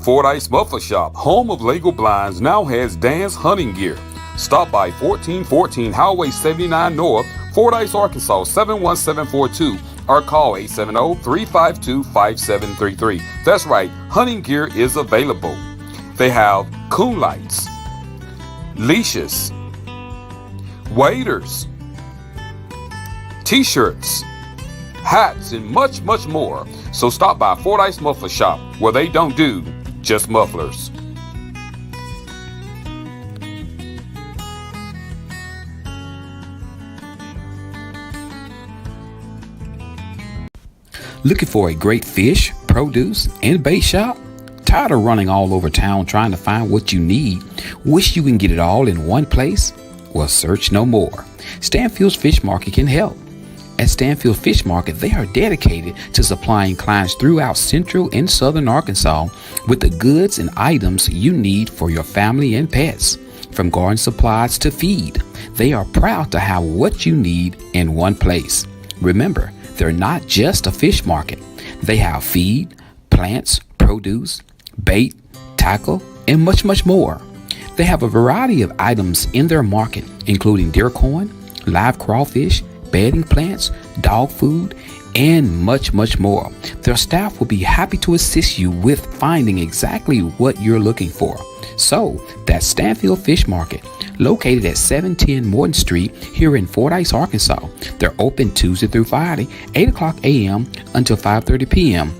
Fordyce Muffler Shop, home of Lego Blinds, now has Dan's hunting gear. Stop by 1414 Highway 79 North, Fordyce, Arkansas 71742, or call 870-352-5733. That's right, hunting gear is available. They have coon lights, leashes, waders, t-shirts, hats, and much, much more. So stop by Fordyce Muffler Shop, where they don't do just mufflers. Looking for a great fish, produce, and bait shop? Tired of running all over town trying to find what you need? Wish you can get it all in one place? Well, search no more. Stanfield's Fish Market can help. At Stanfield Fish Market, they are dedicated to supplying clients throughout central and southern Arkansas with the goods and items you need for your family and pets. From garden supplies to feed, they are proud to have what you need in one place. Remember, they're not just a fish market. They have feed, plants, produce, bait, tackle, and much, much more. They have a variety of items in their market, including deer corn, live crawfish, bedding plants, dog food, and much, much more. Their staff will be happy to assist you with finding exactly what you're looking for. So, that's Stanfield Fish Market, located at 710 Morton Street here in Fordyce, Arkansas. They're open Tuesday through Friday, 8 o'clock a.m. until 5:30 p.m.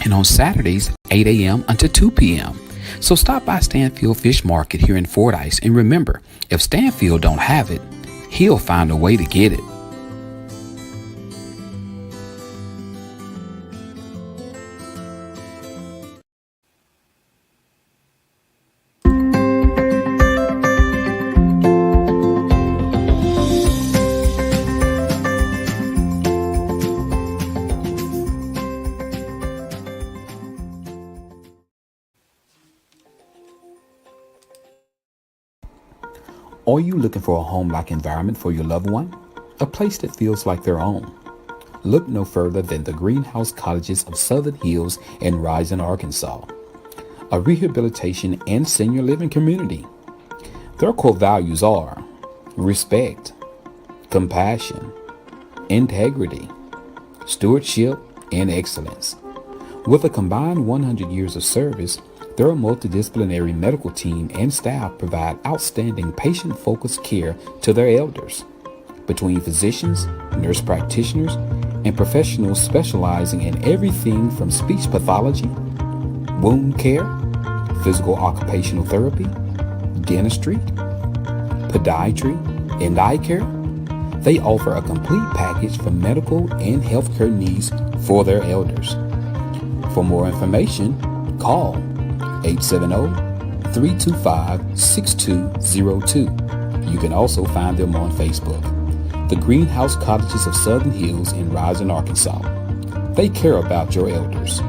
and on Saturdays, 8 a.m. until 2 p.m. So stop by Stanfield Fish Market here in Fordyce, and remember, if Stanfield don't have it, he'll find a way to get it. Are you looking for a home-like environment for your loved one? A place that feels like their own? Look no further than the Greenhouse Cottages of Southern Hills in Rising, Arkansas, a rehabilitation and senior living community. Their core values are respect, compassion, integrity, stewardship, and excellence. With a combined 100 years of service, their multidisciplinary medical team and staff provide outstanding patient-focused care to their elders. Between physicians, nurse practitioners, and professionals specializing in everything from speech pathology, wound care, physical occupational therapy, dentistry, podiatry, and eye care, they offer a complete package for medical and healthcare needs for their elders. For more information, call 870-325-6202. You can also find them on Facebook. The Greenhouse Cottages of Southern Hills in Rising, Arkansas. They care about your elders.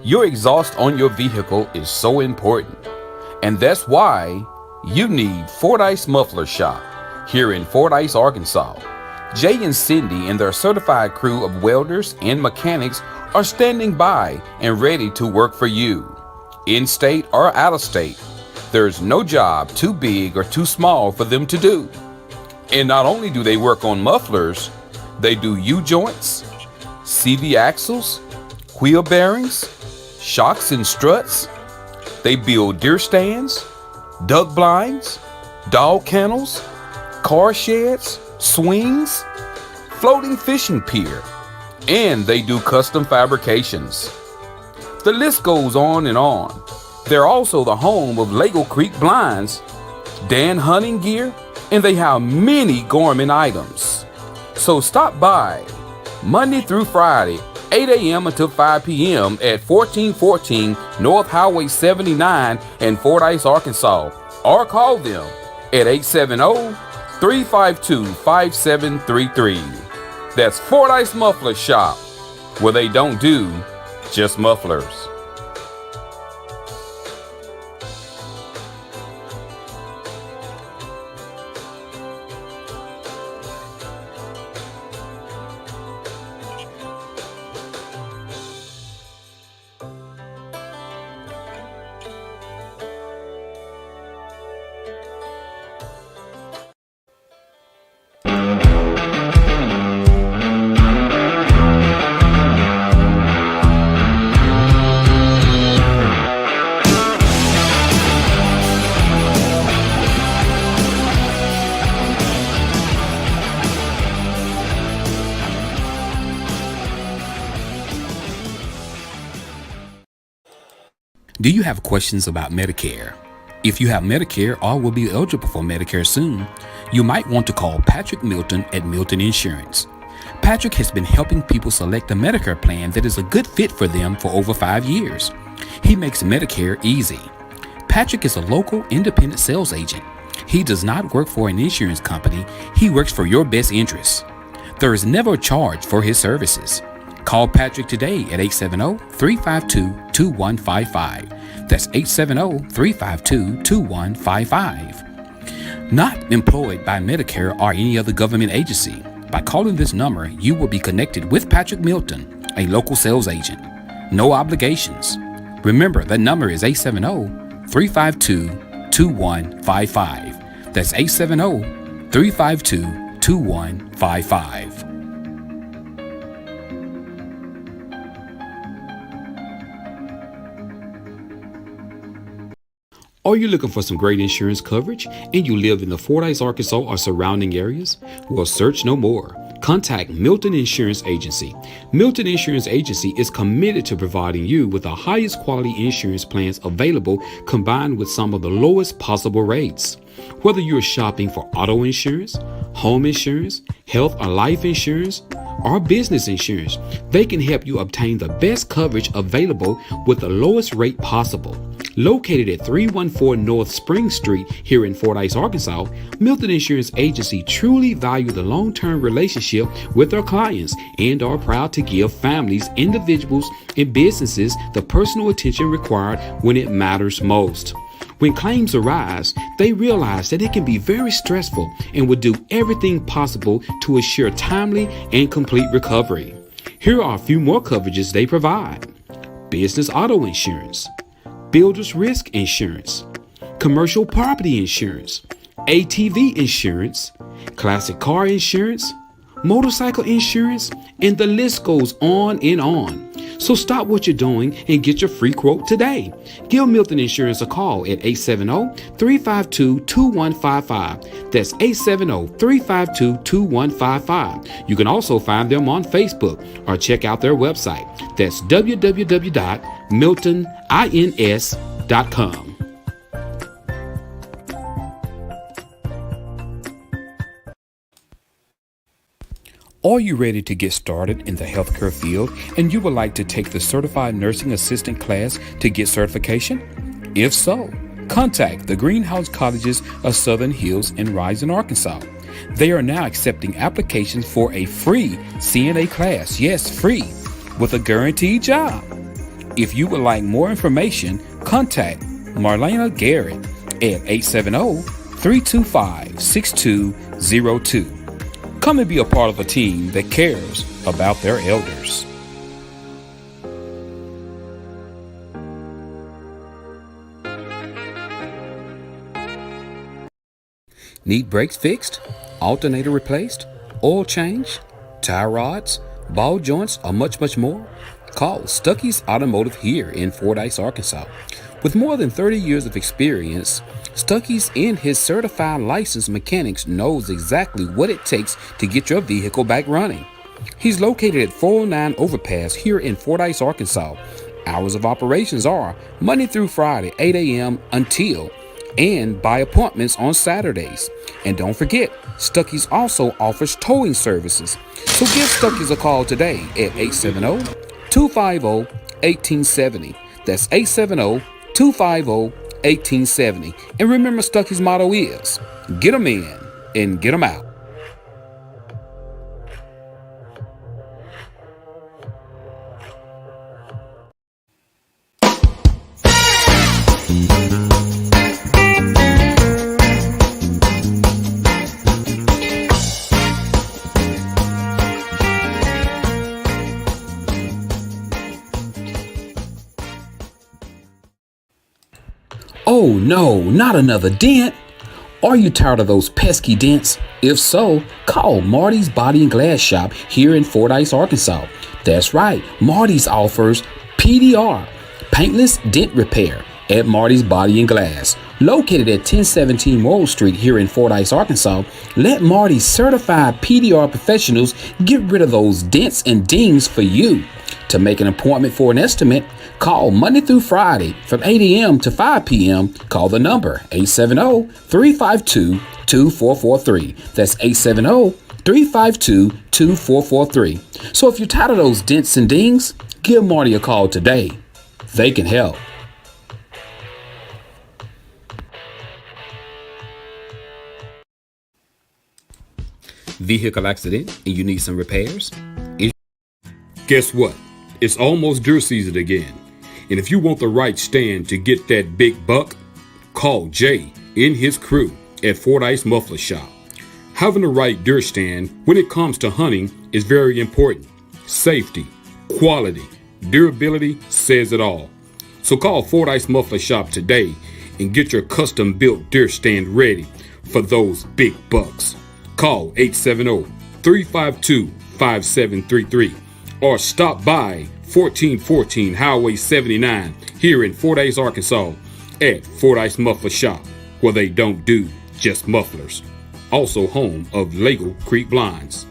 Your exhaust on your vehicle is so important, and that's why you need Fordyce Muffler Shop here in Fordyce, Arkansas. Jay and Cindy and their certified crew of welders and mechanics are standing by and ready to work for you. In-state or out-of-state, there's no job too big or too small for them to do. And not only do they work on mufflers, they do U-joints, CV axles, wheel bearings, shocks and struts. They build deer stands, duck blinds, dog kennels, car sheds, swings, floating fishing pier, and they do custom fabrications. The list goes on and on. They're also the home of Lego Creek Blinds, Dan Hunting Gear, and they have many gourmet items. So stop by Monday through Friday, 8 a.m. until 5 p.m. at 1414 North Highway 79 in Fordyce, Arkansas, or call them at 870-352-5733. That's Fordyce Muffler Shop, where they don't do just mufflers. Do you have questions about Medicare? If you have Medicare or will be eligible for Medicare soon, you might want to call Patrick Milton at Milton Insurance. Patrick has been helping people select a Medicare plan that is a good fit for them for over 5 years. He makes Medicare easy. Patrick is a local independent sales agent. He does not work for an insurance company. He works for your best interests. There is never a charge for his services. Call Patrick today at 870-352-2155. That's 870-352-2155. Not employed by Medicare or any other government agency. By calling this number, you will be connected with Patrick Milton, a local sales agent. No obligations. Remember, that number is 870-352-2155. That's 870-352-2155. Are you looking for some great insurance coverage and you live in the Fordyce, Arkansas or surrounding areas? Well, search no more. Contact Milton Insurance Agency. Milton Insurance Agency is committed to providing you with the highest quality insurance plans available, combined with some of the lowest possible rates. Whether you're shopping for auto insurance, home insurance, health or life insurance, or business insurance, they can help you obtain the best coverage available with the lowest rate possible. Located at 314 North Spring Street here in Fordyce, Arkansas, Milton Insurance Agency truly value the long-term relationship with their clients and are proud to give families, individuals, and businesses the personal attention required when it matters most. When claims arise, they realize that it can be very stressful and will do everything possible to assure timely and complete recovery. Here are a few more coverages they provide: business auto insurance, builder's risk insurance, commercial property insurance, ATV insurance, classic car insurance, motorcycle insurance, and the list goes on and on. So stop what you're doing and get your free quote today. Give Milton Insurance a call at 870-352-2155. That's 870-352-2155. You can also find them on Facebook or check out their website. That's www.miltonins.com. Are you ready to get started in the healthcare field and you would like to take the Certified Nursing Assistant class to get certification? If so, contact the Greenhouse Colleges of Southern Hills in Rising, Arkansas. They are now accepting applications for a free CNA class, yes, free, with a guaranteed job. If you would like more information, contact Marlena Garrett at 870-325-6202. Come and be a part of a team that cares about their elders. Need brakes fixed, alternator replaced, oil change, tie rods, ball joints, or much more? Call Stuckey's Automotive here in Fordyce, Arkansas. With more than 30 years of experience, Stuckey's and his certified licensed mechanics knows exactly what it takes to get your vehicle back running. He's located at 409 Overpass here in Fordyce, Arkansas. Hours of operations are Monday through Friday, 8 a.m. until, and by appointments on Saturdays. And don't forget, Stuckey's also offers towing services. So give Stuckey's a call today at 870-250-1870. That's 870-250-1870. And remember, Stuckey's motto is, get 'em in and get 'em out. Oh no, not another dent! Are you tired of those pesky dents? If so, call Marty's Body and Glass Shop here in Fordyce, Arkansas. That's right, Marty's offers PDR, paintless dent repair, at Marty's Body and Glass. Located at 1017 Morrill Street here in Fordyce, Arkansas, let Marty's certified PDR professionals get rid of those dents and dings for you. To make an appointment for an estimate, call Monday through Friday from 8 a.m. to 5 p.m. Call the number 870-352-2443. That's 870-352-2443. So if you're tired of those dents and dings, give Marty a call today. They can help. Vehicle accident and you need some repairs? Guess what? It's almost deer season again. And if you want the right stand to get that big buck, call Jay and his crew at Fordyce Muffler Shop. Having the right deer stand when it comes to hunting is very important. Safety, quality, durability says it all. So call Fordyce Muffler Shop today and get your custom built deer stand ready for those big bucks. Call 870-352-5733 or stop by 1414 Highway 79 here in Fordyce, Arkansas at Fordyce Muffler Shop, where they don't do just mufflers. Also home of Lago Creek Blinds.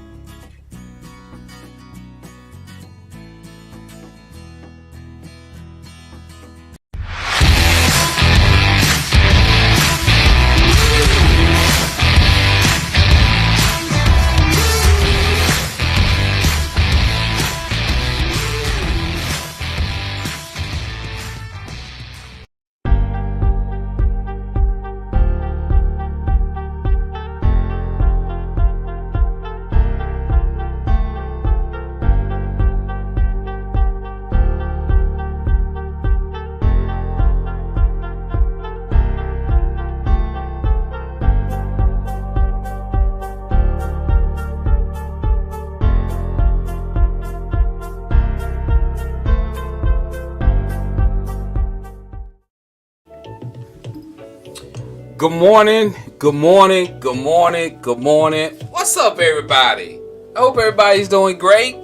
Good morning, good morning, good morning, good morning. What's up, everybody? I hope everybody's doing great.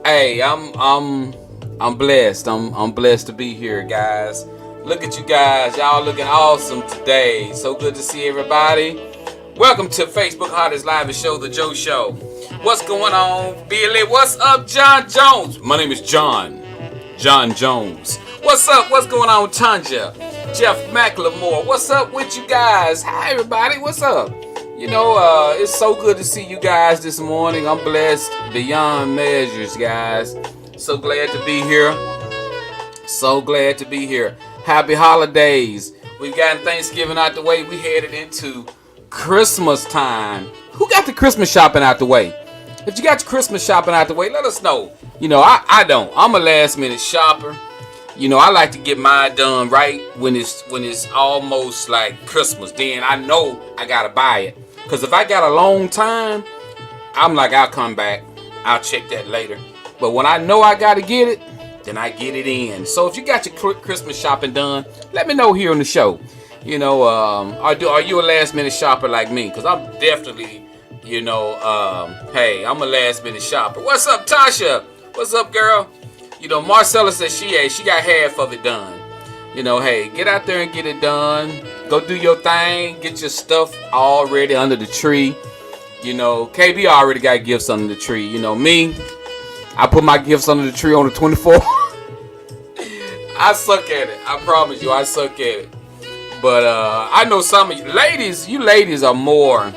Hey, I'm blessed. I'm blessed to be here, guys. Look at you guys. Y'all looking awesome today. So good to see everybody. Welcome to Facebook Hottest Live Show, The Joe Show. What's going on, Billy? What's up, John Jones? My name is John Jones. What's up? What's going on, Tanja? Jeff McLemore, what's up with you guys? Hi, everybody, what's up? You know, it's so good to see you guys this morning. I'm blessed beyond measures, guys. So glad to be here. So glad to be here. Happy holidays. We've gotten Thanksgiving out the way. We headed into Christmas time. Who got the Christmas shopping out the way? If you got your Christmas shopping out the way, let us know. You know, I don't. I'm a last minute shopper. You know, I like to get mine done right when it's almost like Christmas. Then I know I gotta buy it. Cause if I got a long time, I'm like, I'll come back. I'll check that later. But when I know I gotta get it, then I get it in. So if you got your Christmas shopping done, let me know here on the show. You know, are you a last minute shopper like me? Cause I'm definitely, you know, hey, I'm a last minute shopper. What's up, Tasha? What's up, girl? You know, Marcella says she got half of it done. You know, hey, get out there and get it done. Go do your thing. Get your stuff already under the tree. You know, KB already got gifts under the tree. You know, me, I put my gifts under the tree on the 24th. I suck at it. I promise you, I suck at it. But I know some of you ladies are more.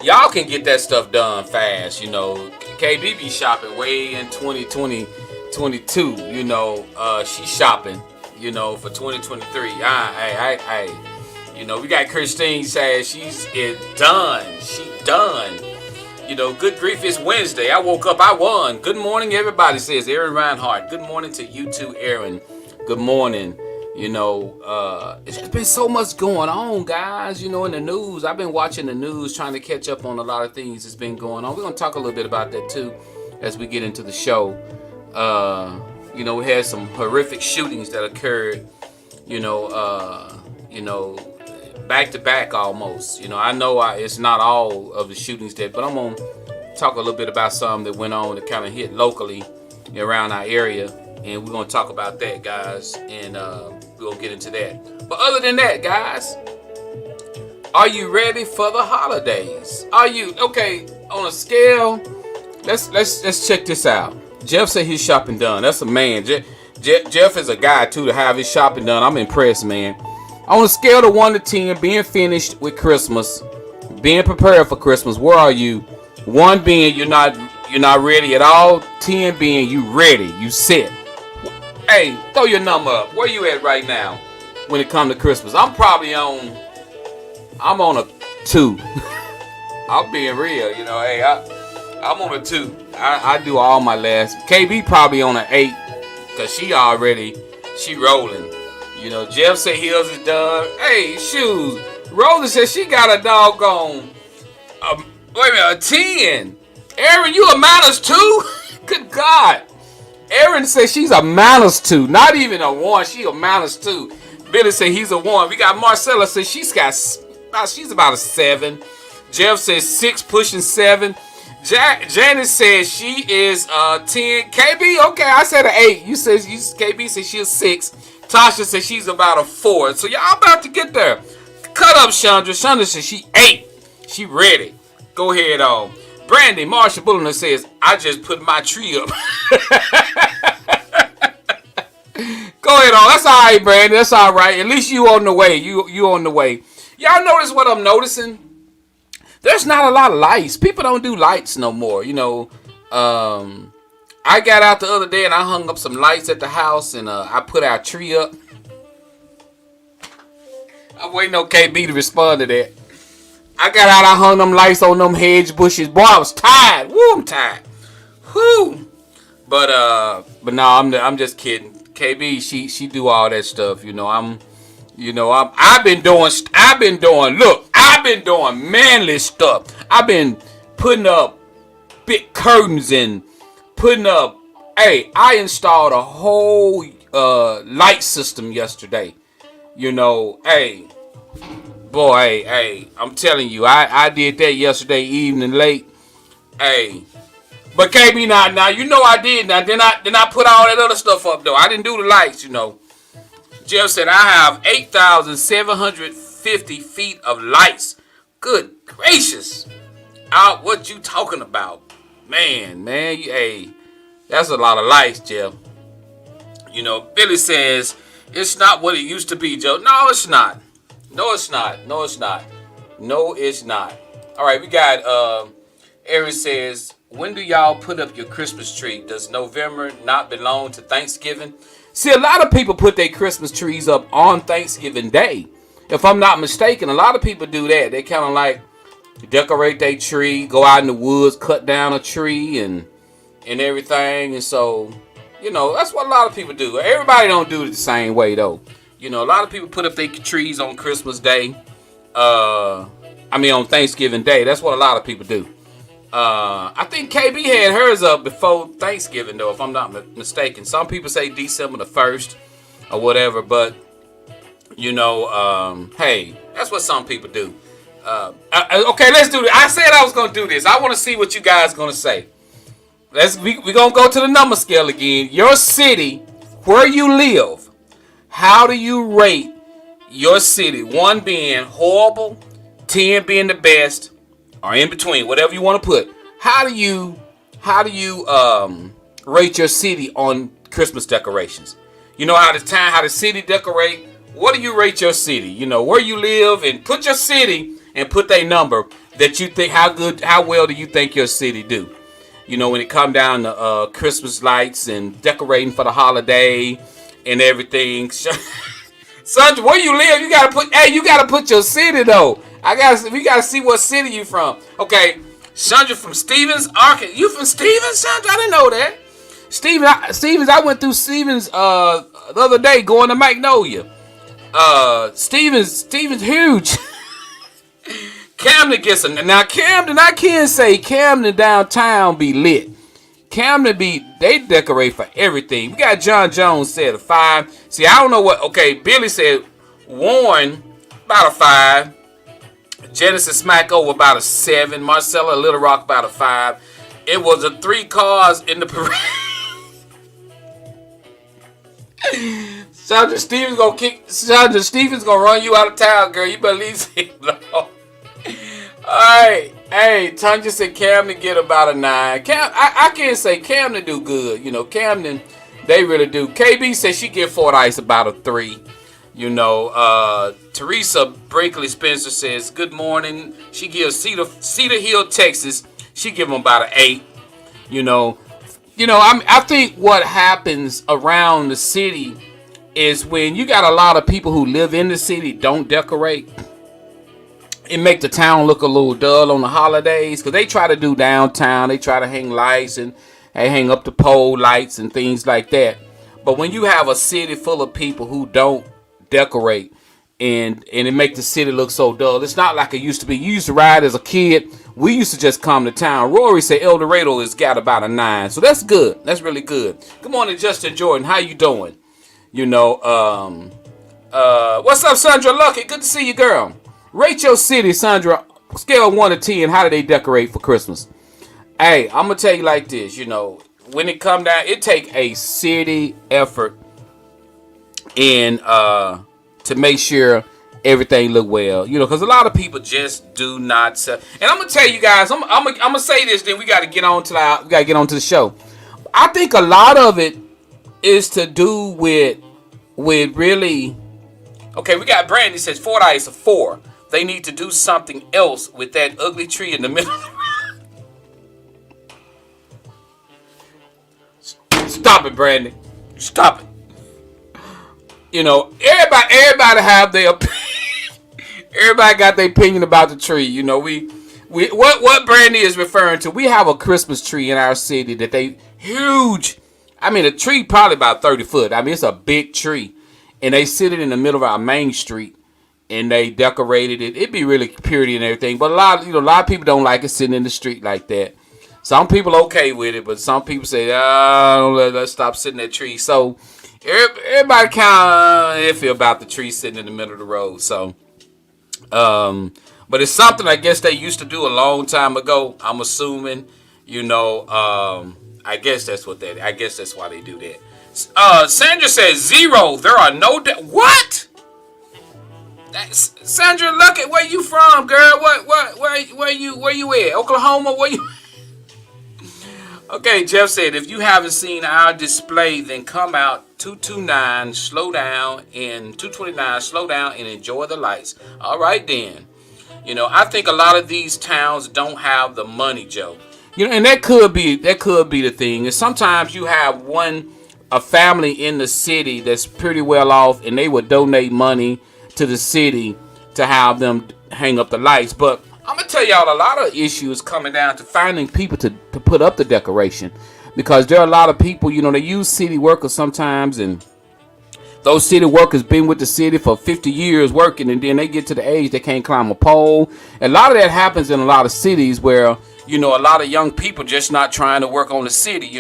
Y'all can get that stuff done fast. You know, KB be shopping way in 2022, you know, she's shopping, you know, for 2023. You know, we got Christine says she's done. She done. You know, good grief, it's Wednesday. I woke up, I won. Good morning, everybody, says Aaron Reinhardt. Good morning to you too, Aaron. Good morning. You know, it's just been so much going on, guys, you know, in the news. I've been watching the news, trying to catch up on a lot of things that's been going on. We're going to talk a little bit about that, too, as we get into the show. You know, we had some horrific shootings that occurred, you know, back to back almost. You know, I know it's not all of the shootings but I'm going to talk a little bit about some that went on that kind of hit locally around our area. And we're going to talk about that, guys. And we're going to get into that. But other than that, guys, are you ready for the holidays? Are you, okay, on a scale, let's check this out. Jeff said his shopping done. That's a man. Jeff is a guy, too, to have his shopping done. I'm impressed, man. On a scale of 1 to 10, being finished with Christmas, being prepared for Christmas, where are you? 1 being you're not ready at all. 10 being you ready, you set. Hey, throw your number up. Where you at right now when it comes to Christmas? I'm on a 2. I'm being real, you know. Hey, I'm on a 2. I do all my last. KB probably on an 8 because she rolling. You know, Jeff said his is done. Hey, shoes. Rosa said she got a doggone, a 10. Aaron, you a -2? Good God. Aaron said she's a -2. Not even a 1. She a -2. Billy said he's a 1. We got Marcella said she's about a 7. Jeff says 6 pushing 7. Janice says she is 10. KB, okay, I said an 8. KB said she's 6. Tasha says she's about a 4. So y'all about to get there. Cut up Chandra. Chandra says she 8. She ready. Go ahead on. Brandy Marsha Bulliner says, I just put my tree up. Go ahead on. That's all right, Brandy. That's all right. At least you on the way. You on the way. Y'all notice what I'm noticing? There's not a lot of lights. People don't do lights no more. You know, I got out the other day and I hung up some lights at the house and I put our tree up. I'm waiting on KB to respond to that. I got out, I hung them lights on them hedge bushes. Boy, I was tired. Woo, I'm tired. Whoo. But no, I'm just kidding. KB, she do all that stuff. I've been doing manly stuff. I've been putting up big curtains and putting up. Hey, I installed a whole light system yesterday. Hey, boy, hey, I'm telling you, I did that yesterday evening late. Hey, but KB, now you know I did. Now then I put all that other stuff up though. I didn't do the lights, Jeff said I have 8,750 feet of lights. Good gracious. What you talking about? Man, hey, that's a lot of lights, Jeff. Billy says it's not what it used to be, Joe. No, it's not. No, it's not. All right, we got Aaron says, when do y'all put up your Christmas tree? Does November not belong to Thanksgiving? See, a lot of people put their Christmas trees up on Thanksgiving Day. If I'm not mistaken, a lot of people do that. They kind of like decorate their tree, go out in the woods, cut down a tree and everything. And so, that's what a lot of people do. Everybody don't do it the same way, though. A lot of people put up their trees on Christmas Day. On Thanksgiving Day. That's what a lot of people do. I think KB had hers up before Thanksgiving, though, if I'm not mistaken. Some people say December the 1st or whatever, but, hey, that's what some people do. Okay, let's do this. I said I was going to do this. I want to see what you guys going to say. We're going to go to the number scale again. Your city, where you live, how do you rate your city? 1 being horrible, 10 being the best, or in between, whatever you want to put. How do you rate your city on Christmas decorations? How the city decorate. What do you rate your city? Where you live, and put your city and put a number that you think how well do you think your city do? When it come down to Christmas lights and decorating for the holiday and everything. Sandra, where you live, you gotta put your city though. We gotta see what city you from. Okay, Sandra from Stevens, Arkansas. You from Stevens, Sandra? I didn't know that. Stevens, I went through Stevens the other day going to Magnolia. Stevens huge. Camden gets now Camden. I can say Camden downtown be lit. Camden they decorate for everything. We got John Jones said a 5. See, I don't know what. Okay, Billy said Warren about a 5. Genesis Smack over about a 7. Marcella Little Rock about a 5. It was a 3 cars in the parade. Sandra Stevens gonna run you out of town, girl. You better leave him alone. Alright. Hey, Tanya said Camden get about a 9. I can't say Camden do good. Camden, they really do. KB said she give Fordyce about a 3. Teresa Brinkley Spencer says, good morning. She gives Cedar Hill, Texas. She give them about an 8. I think what happens around the city is when you got a lot of people who live in the city don't decorate. It make the town look a little dull on the holidays because they try to do downtown. They try to hang lights and they hang up the pole lights and things like that. But when you have a city full of people who don't decorate and it make the city look so dull, it's not like it used to be. You used to ride as a kid. We used to just come to town. Rory said El Dorado has got about a 9, so that's good. That's really good. Good morning, Justin Jordan. How you doing? What's up, Sandra Lucky? Good to see you, girl. Rate your city, Sandra. Scale 1 to 10. How do they decorate for Christmas? Hey, I'm gonna tell you like this. When it come down, it take a city effort and to make sure everything look well. Because a lot of people just do not sell. And I'm gonna tell you guys. I'm gonna say this. Then we gotta get on to the show. I think a lot of it is to do with really. Okay, we got Brandy says Fordyce a 4. They need to do something else with that ugly tree in the middle. Stop it, Brandy. Stop it. Everybody have their opinion. Everybody got their opinion about the tree. What Brandy is referring to. We have a Christmas tree in our city that they huge. I mean, a tree probably about 30 foot. I mean, it's a big tree, and they sit it in the middle of our main street. And they decorated it. It'd be really pretty and everything. But a lot of people don't like it sitting in the street like that. Some people okay with it, but some people say, let's stop sitting at tree. So everybody kind of iffy about the tree sitting in the middle of the road. So, but it's something I guess they used to do a long time ago. I'm assuming, I guess that's why they do that. Sandra says 0. There are no what? Sandra, look at where you from, girl. Where you at? Oklahoma? Where you? Okay, Jeff said if you haven't seen our display, then come out 229, slow down, and 229, slow down, and enjoy the lights. All right then. I think a lot of these towns don't have the money, Joe. And that could be the thing. And sometimes you have a family in the city that's pretty well off, and they would donate money to the city to have them hang up the lights. But I'm gonna tell y'all a lot of issues coming down to finding people to put up the decoration, because there are a lot of people, they use city workers sometimes, and those city workers been with the city for 50 years working, and then they get to the age they can't climb a pole. A lot of that happens in a lot of cities where a lot of young people just not trying to work on the city,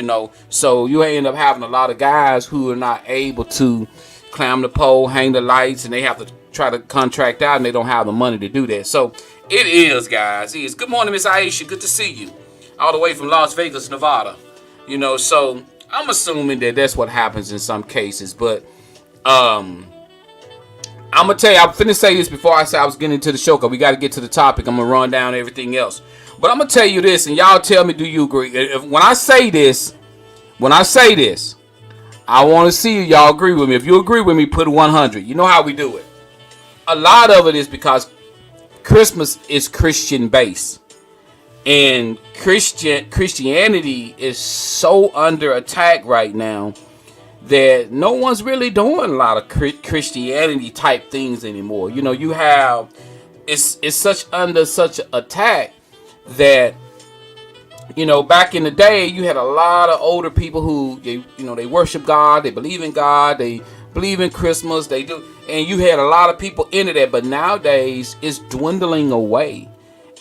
so you end up having a lot of guys who are not able to climb the pole, hang the lights, and they have to try to contract out, and they don't have the money to do that. So it is, guys. It is. Good morning, Miss Aisha. Good to see you. All the way from Las Vegas, Nevada. So I'm assuming that that's what happens in some cases. But I'm going to tell you, I'm finna say this before I say I was getting into the show, because we got to get to the topic. I'm going to run down everything else. But I'm going to tell you this, and y'all tell me, do you agree? When I say this, I want to see y'all agree with me. If you agree with me, put 100. You know how we do it. A lot of it is because Christmas is Christian based, and Christianity is so under attack right now that no one's really doing a lot of Christianity type things anymore. You have it's such under such attack that back in the day you had a lot of older people who they worship God, they believe in God, they believe in Christmas, they do. And you had a lot of people into that, but nowadays it's dwindling away.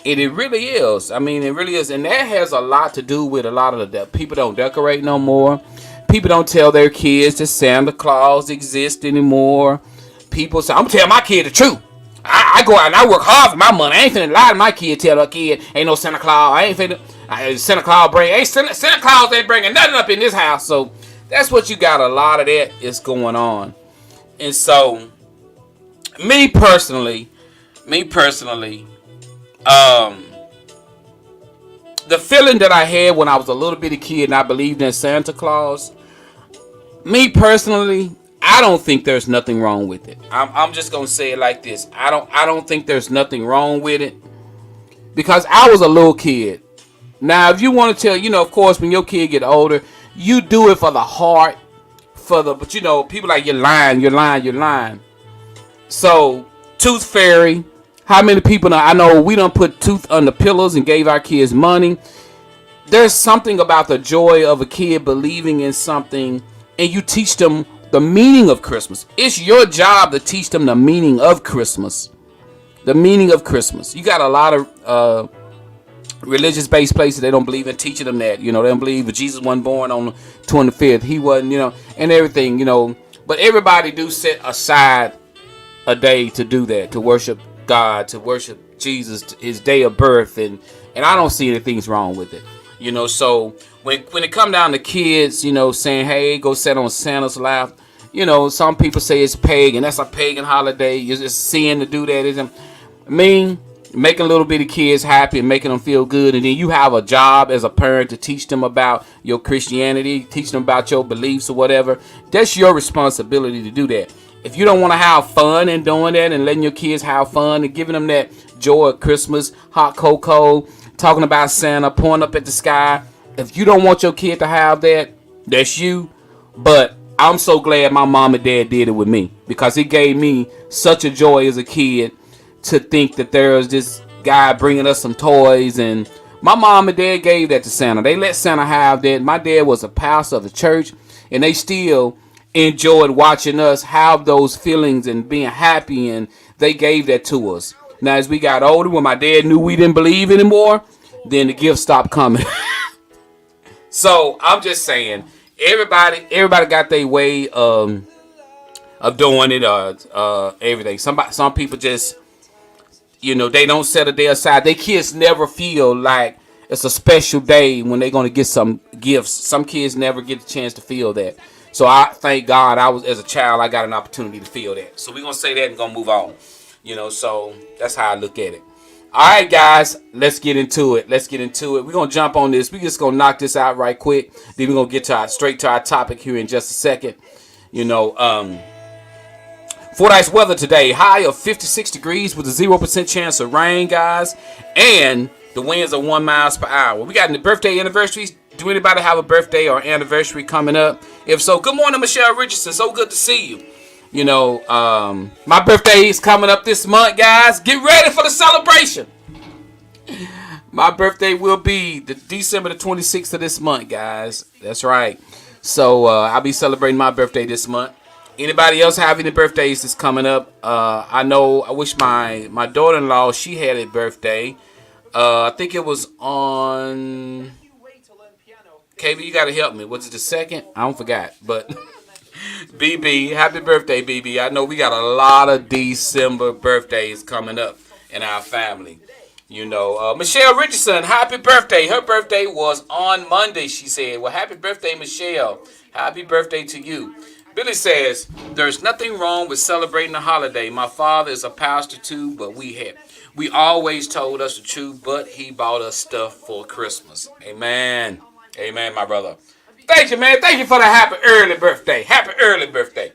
And it really is. I mean, it really is. And that has a lot to do with a lot of the people don't decorate no more. People don't tell their kids that Santa Claus exists anymore. People say, I'm telling my kid the truth. I go out and I work hard for my money. I ain't finna lie to my kid, tell her kid, ain't no Santa Claus. Santa Claus ain't bringing nothing up in this house. So That's what you got. A lot of that is going on. And so, me personally, um, the feeling that I had when I was a little bitty kid and I believed in Santa Claus, me personally, I don't think there's nothing wrong with it. I'm just gonna say it like this. I don't think there's nothing wrong with it because I was a little kid. Now, if you want to tell, of course, when your kid get older, you do it for the heart, but people like you're lying. So, Tooth Fairy, how many people know? I know we done put tooth under pillows and gave our kids money. There's something about the joy of a kid believing in something, and you teach them the meaning of Christmas. It's your job to teach them the meaning of Christmas. The meaning of Christmas. You got a lot of religious-based places, they don't believe in teaching them that. They don't believe that Jesus wasn't born on the 25th. He wasn't, and everything, But everybody do set aside a day to do that, to worship God, to worship Jesus, his day of birth, and I don't see anything wrong with it. So when it come down to kids, saying, hey, go sit on Santa's lap, some people say it's pagan. That's a pagan holiday. It's a sin to do that. Isn't mean making little bitty kids happy and making them feel good, and then you have a job as a parent to teach them about your Christianity, teach them about your beliefs or whatever. That's your responsibility to do that. If you don't want to have fun in doing that and letting your kids have fun and giving them that joy of Christmas, hot cocoa, talking about Santa, pointing up at the sky, if you don't want your kid to have that, that's you. But I'm so glad my mom and dad did it with me, because it gave me such a joy as a kid to think that there was this guy bringing us some toys, and my mom and dad gave that to Santa. They let Santa have that. My dad was a pastor of the church, and they still enjoyed watching us have those feelings and being happy, and they gave that to us. Now, as we got older, when my dad knew we didn't believe anymore, then the gifts stopped coming. So I'm just saying, everybody got their way of doing it. Everything. Some people just, they don't set a day aside. Their kids never feel like it's a special day when they're gonna get some gifts. Some kids never get a chance to feel that. So I thank God as a child, I got an opportunity to feel that. So we're gonna say that and gonna move on. So that's how I look at it. All right, guys, let's get into it. We're going to jump on this. We're just going to knock this out right quick. Then we're going to get straight to our topic here in just a second. Fordyce weather today. High of 56 degrees with a 0% chance of rain, guys. And the winds are 1 mile per hour. We got any birthday anniversaries. Do anybody have a birthday or anniversary coming up? If so, good morning, Michelle Richardson. So good to see you. My birthday is coming up this month, guys. Get ready for the celebration. My birthday will be December the 26th of this month, guys. That's right. So I'll be celebrating my birthday this month. Anybody else have any birthdays that's coming up? I wish my daughter-in-law, she had a birthday. I think it was on... KB, you got to help me. Was it the 2nd? I don't forgot, but... BB, happy birthday, BB. I know we got a lot of December birthdays coming up in our family. Michelle Richardson, happy birthday. Her birthday was on Monday, she said. Well, happy birthday, Michelle. Happy birthday to you. Billy says, there's nothing wrong with celebrating a holiday. My father is a pastor too, but we always told us the truth, but he bought us stuff for Christmas. Amen. Amen, my brother. Thank you, man. Thank you for the happy early birthday. Happy early birthday.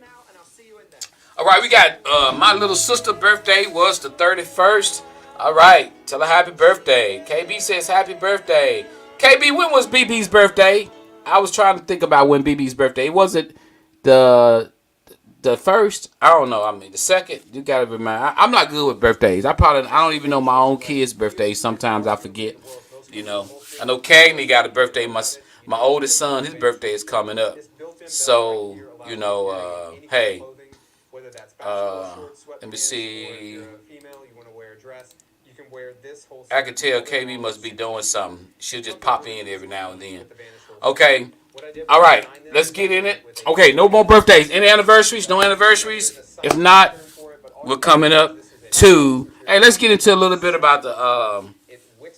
All right, we got my little sister birthday was the 31st. All right, tell her happy birthday. KB says happy birthday. KB, when was BB's birthday? I was trying to think about when BB's birthday. Was it the first? I don't know. I mean, the 2nd. You got to remind. I'm not good with birthdays. I don't even know my own kids' birthdays. Sometimes I forget. I know Cagney got a birthday. My oldest son, his birthday is coming up. So, hey, let me see. I can tell KB must be doing something. She'll just pop in every now and then. Okay. All right. Let's get in it. Okay. No more birthdays. Any anniversaries? No anniversaries? If not, we're coming up to... Hey, let's get into a little bit about the...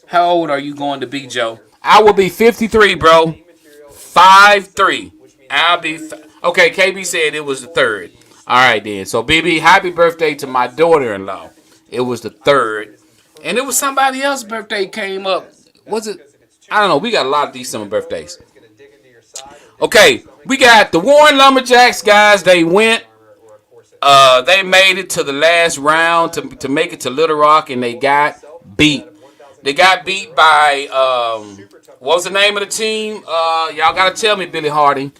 how old are you going to be, Joe? I will be 53, bro. 5'3". Okay, KB said it was the 3rd. All right, then. So, BB, happy birthday to my daughter-in-law. It was the 3rd. And it was somebody else's birthday came up. Was it? I don't know. We got a lot of December birthdays. Okay, we got the Warren Lumberjacks, guys. They went. They made it to the last round to make it to Little Rock, and they got beat. They got beat by what was the name of the team? Y'all gotta tell me, Billy Harding.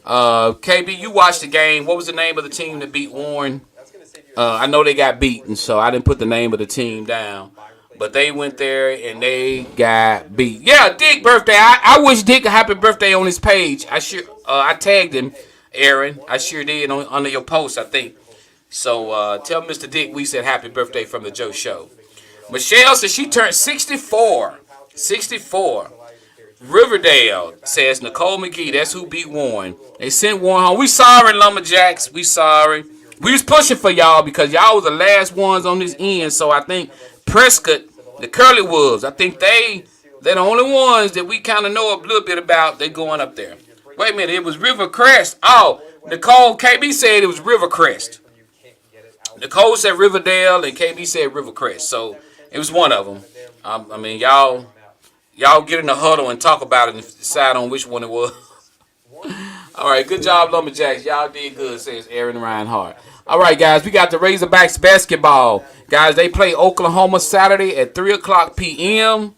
KB, you watched the game. What was the name of the team that beat Warren? I know they got beaten, so I didn't put the name of the team down. But they went there and they got beat. Yeah, Dick birthday. I wish Dick a happy birthday on his page. I tagged him, Aaron. I sure did under your post, I think. So tell Mr. Dick we said happy birthday from the Joe Show. Michelle says she turned 64. 64. Riverdale says Nicole McGee. That's who beat Warren. They sent Warren home. We sorry, Lumberjacks. We sorry. We was pushing for y'all because y'all was the last ones on this end. So I think Prescott, the Curly Wolves, I think they're the only ones that we kind of know a little bit about. They going up there. Wait a minute. It was Rivercrest. Oh, Nicole, KB said it was Rivercrest. Nicole said Riverdale and KB said Rivercrest. So it was one of them. I mean, y'all get in the huddle and talk about it and decide on which one it was. All right, good job, Lumberjacks. Y'all did good, says Aaron Reinhardt. All right, guys, we got the Razorbacks basketball. Guys, they play Oklahoma Saturday at 3 o'clock p.m.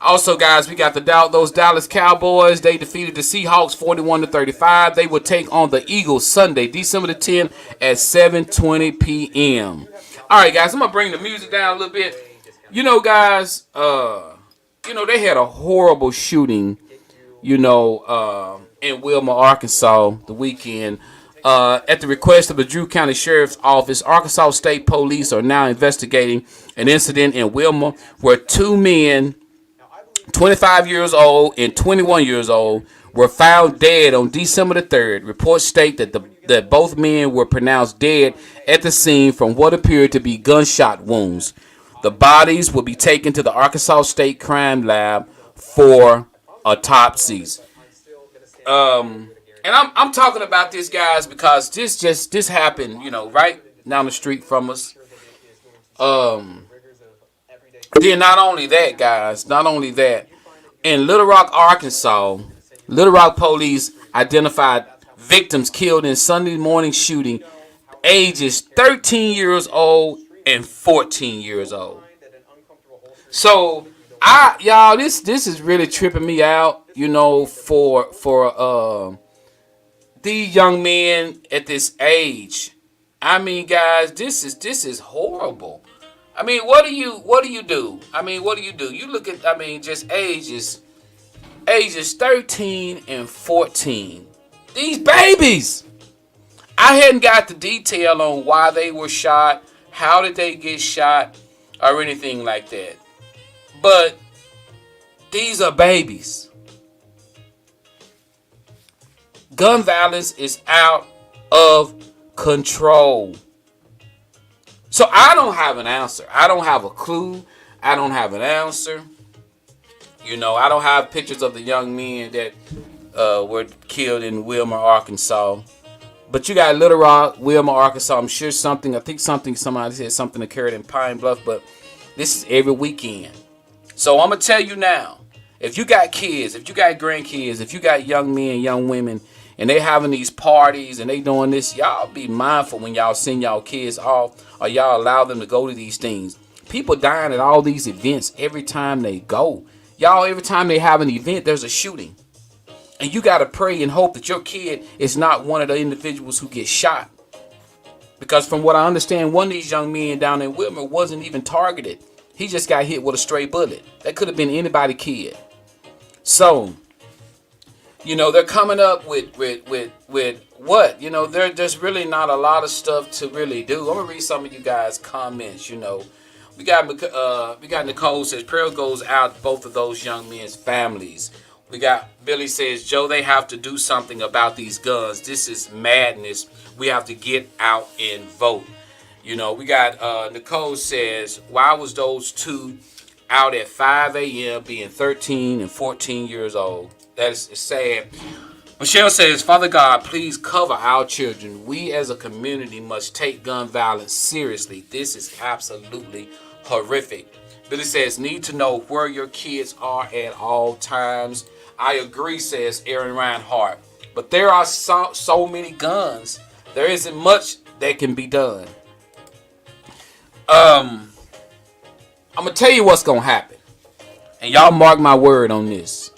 Also, guys, we got those Dallas Cowboys. They defeated the Seahawks 41-35. They will take on the Eagles Sunday, December the 10th at 7:20 p.m. All right, guys, I'm going to bring the music down a little bit. You know, guys, they had a horrible shooting, in Wilmar, Arkansas the weekend. At the request of the Drew County Sheriff's Office, Arkansas State Police are now investigating an incident in Wilmar where two men, 25 years old and 21 years old, were found dead on December the 3rd. Reports state that both men were pronounced dead at the scene from what appeared to be gunshot wounds. The bodies will be taken to the Arkansas State Crime Lab for autopsies. And I'm talking about this, guys, because this happened, right down the street from us. Then not only that, guys, in Little Rock, Arkansas, Little Rock police identified victims killed in Sunday morning shooting, ages 13 years old and 14 years old. So this is really tripping me out, for these young men at this age. I mean, guys, this is horrible. I mean, what do you do? You look at, just ages 13 and 14. These babies. I hadn't got the detail on why they were shot, how did they get shot, or anything like that. But these are babies. Gun violence is out of control. So I don't have an answer. I don't have a clue. I don't have an answer. I don't have pictures of the young men that were killed in Wilmar, Arkansas. But you got Little Rock, Wilmar, Arkansas. I'm sure somebody said something occurred in Pine Bluff, but this is every weekend. So I'm going to tell you now, if you got kids, if you got grandkids, if you got young men, young women, and they having these parties and they doing this, y'all be mindful when y'all send y'all kids off or y'all allow them to go to these things. People dying at all these events every time they go. Y'all, every time they have an event, there's a shooting. And you got to pray and hope that your kid is not one of the individuals who get shot. Because from what I understand, one of these young men down in Wilmar wasn't even targeted. He just got hit with a stray bullet. That could have been anybody's kid. So, they're coming up with what? There's really not a lot of stuff to really do. I'm going to read some of you guys' comments, We got Nicole says, prayer goes out to both of those young men's families. We got Billy says, Joe, they have to do something about these guns. This is madness. We have to get out and vote. We got Nicole says, why was those two out at 5 a.m. being 13 and 14 years old? That is sad. Michelle says, Father God, please cover our children. We as a community must take gun violence seriously. This is absolutely horrific. Billy says, need to know where your kids are at all times. I agree, says Aaron Reinhardt. But there are so many guns. There isn't much that can be done. I'm going to tell you what's going to happen. And y'all mark my word on this.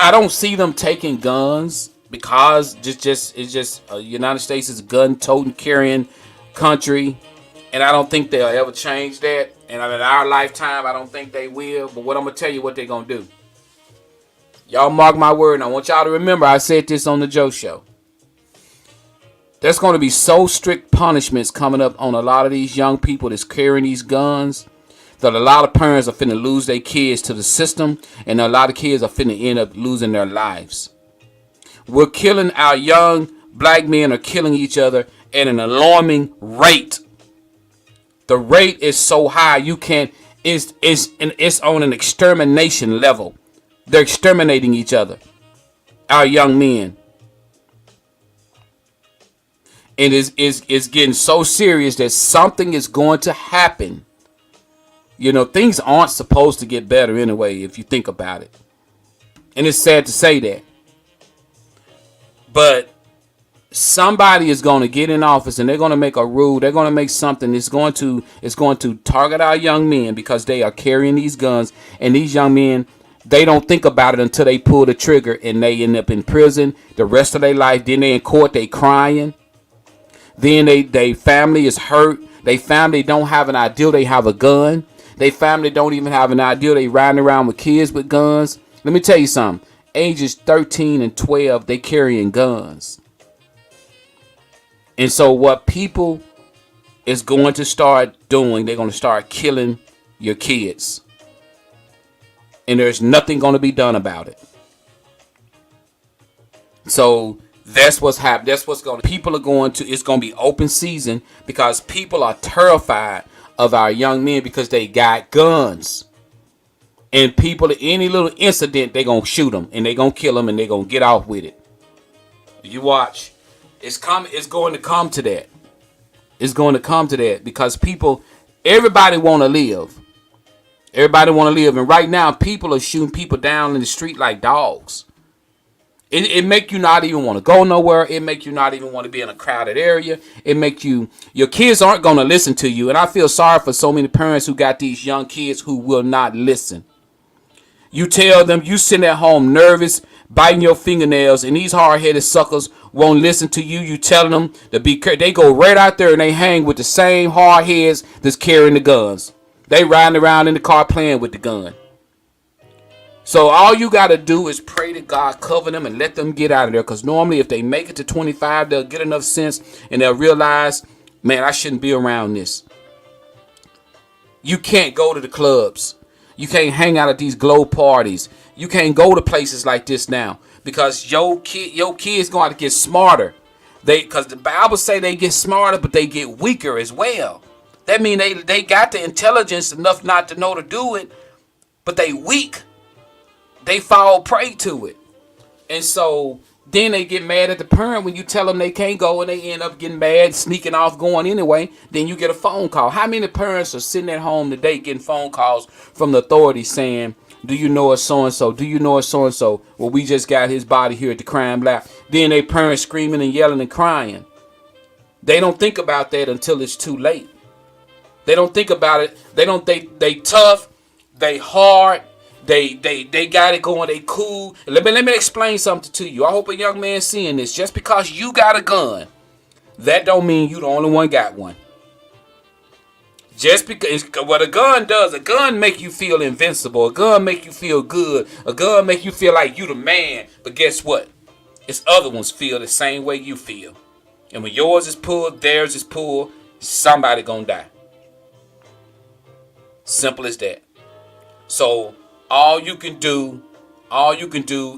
I don't see them taking guns because United States is a gun-toting, carrying country, and I don't think they'll ever change that. And in our lifetime, I don't think they will. But what I'm gonna tell you, what they're gonna do. Y'all mark my word, and I want y'all to remember I said this on the Joe Show. There's gonna be so strict punishments coming up on a lot of these young people that's carrying these guns, that a lot of parents are finna lose their kids to the system, and a lot of kids are finna end up losing their lives. We're killing our young black men are killing each other at an alarming rate. The rate is so high it's on an extermination level. They're exterminating each other. Our young men. And it's getting so serious that something is going to happen. You know, things aren't supposed to get better anyway, if you think about it. And it's sad to say that. But somebody is going to get in office and they're going to make a rule. They're going to make something that's going to target our young men because they are carrying these guns. And these young men, they don't think about it until they pull the trigger and they end up in prison the rest of their life. Then they in court, they crying. Then they family is hurt. They family don't have an idea they have a gun. They family don't even have an idea they riding around with kids with guns. Let me tell you something. Ages 13 and 12, they carrying guns. And so what people is going to start doing, they're going to start killing your kids. And there's nothing going to be done about it. So that's what's happening. That's what's going to, people are going to, it's going to be open season because people are terrified of our young men because they got guns. And people, any little incident, they're going to shoot them and they're going to kill them and they're going to get off with it. You watch. It's going to come to that. It's going to come to that because everybody want to live. Everybody want to live. And right now, people are shooting people down in the street like dogs. It make you not even want to go nowhere. It make you not even want to be in a crowded area. It make your kids aren't going to listen to you. And I feel sorry for so many parents who got these young kids who will not listen. You tell them, you sitting at home nervous, biting your fingernails, and these hard-headed suckers won't listen to you. You telling them to be careful. They go right out there and they hang with the same hard heads that's carrying the guns. They riding around in the car playing with the gun. So all you got to do is pray to God, cover them, and let them get out of there. Because normally if they make it to 25, they'll get enough sense and they'll realize, man, I shouldn't be around this. You can't go to the clubs. You can't hang out at these glow parties. You can't go to places like this now. Because your kid's going to get smarter. Because the Bible say they get smarter, but they get weaker as well. That means they got the intelligence enough not to know to do it, but they weak. They fall prey to it. And so then they get mad at the parent when you tell them they can't go and they end up getting mad, sneaking off, going anyway. Then you get a phone call. How many parents are sitting at home today getting phone calls from the authorities saying, do you know a so-and-so? Do you know a so-and-so? Well, we just got his body here at the crime lab. Then they parents screaming and yelling and crying. They don't think about that until it's too late. They don't think about it. They tough. They hard. They got it going. They cool. Let me explain something to you. I hope a young man seeing this. Just because you got a gun, that don't mean you the only one got one. Just because what a gun does, a gun make you feel invincible. A gun make you feel good. A gun make you feel like you the man. But guess what? It's other ones feel the same way you feel. And when yours is pulled, theirs is pulled, somebody gonna die. Simple as that. So all you can do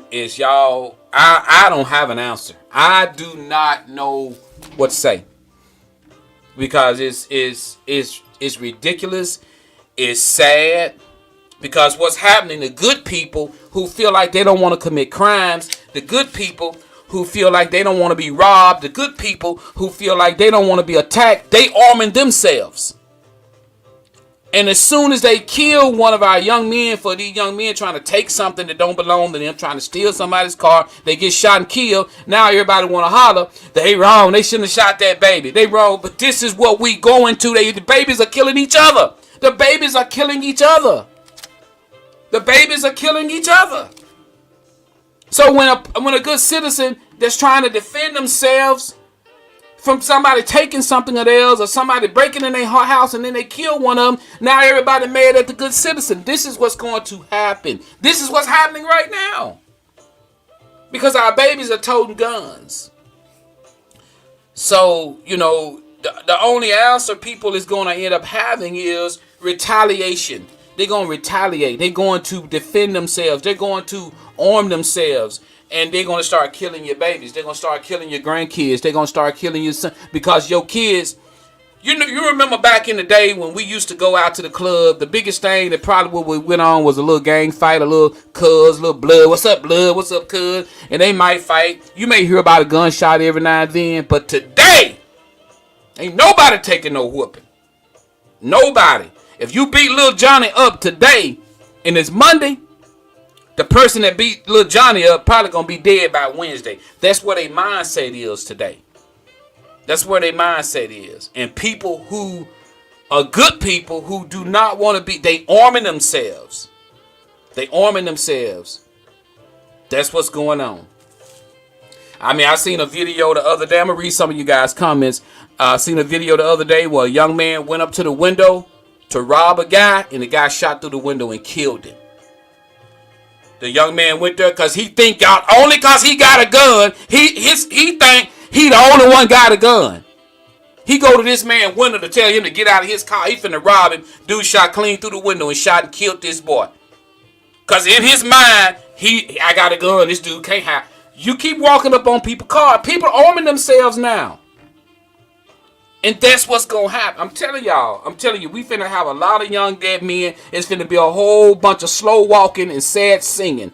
is y'all. I don't have an answer. I do not know what to say because it's ridiculous. It's sad, Because what's happening, the good people who feel like they don't want to commit crimes, the good people who feel like they don't want to be robbed, the good people who feel like they don't want to be attacked, they arming themselves. And as soon as they kill one of our young men, for these young men trying to take something that don't belong to them, trying to steal somebody's car, they get shot and killed. Now everybody want to holler, they wrong, they shouldn't have shot that baby. They wrong, but this is what we going to. The babies are killing each other. The babies are killing each other. The babies are killing each other. So when a good citizen that's trying to defend themselves from somebody taking something of theirs or somebody breaking in their house and then they kill one of them, now everybody mad at the good citizen. This is what's going to happen. This is what's happening right now. Because our babies are toting guns. So, the only answer people is going to end up having is retaliation. They're going to retaliate. They're going to defend themselves. They're going to arm themselves. And they're going to start killing your babies. They're going to start killing your grandkids. They're going to start killing your son. Because your kids, you remember back in the day when we used to go out to the club, the biggest thing that probably went on was a little gang fight, a little cuz, a little blood. What's up, blood? What's up, cuz? And they might fight. You may hear about a gunshot every now and then. But today, ain't nobody taking no whooping. Nobody. If you beat Lil Johnny up today and it's Monday, the person that beat Lil Johnny up probably going to be dead by Wednesday. That's where their mindset is today. That's where their mindset is. And people who are good people who do not want to be, they arming themselves. They arming themselves. That's what's going on. I mean, I seen a video the other day. I'm going to read some of you guys' comments. I seen a video the other day where a young man went up to the window to rob a guy, and the guy shot through the window and killed him. The young man went there because he think y'all only because he got a gun. He think he the only one got a gun. He go to this man's window to tell him to get out of his car. He finna rob him. Dude shot clean through the window and shot and killed this boy. Cause in his mind, I got a gun. This dude can't have. You keep walking up on people's car. People arming themselves now. And that's what's going to happen. I'm telling you, we finna have a lot of young dead men. It's finna be a whole bunch of slow walking and sad singing.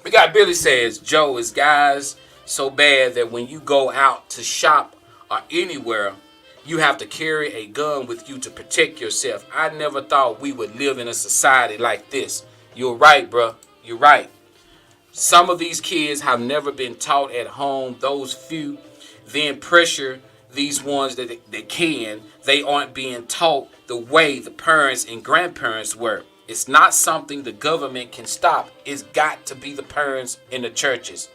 We got Billy says, Joe, is guys so bad that when you go out to shop or anywhere, you have to carry a gun with you to protect yourself. I never thought we would live in a society like this. You're right, bro. You're right. Some of these kids have never been taught at home. Those few then pressure these ones that can. They aren't being taught the way the parents and grandparents were. It's not something the government can stop. It's got to be the parents in the churches.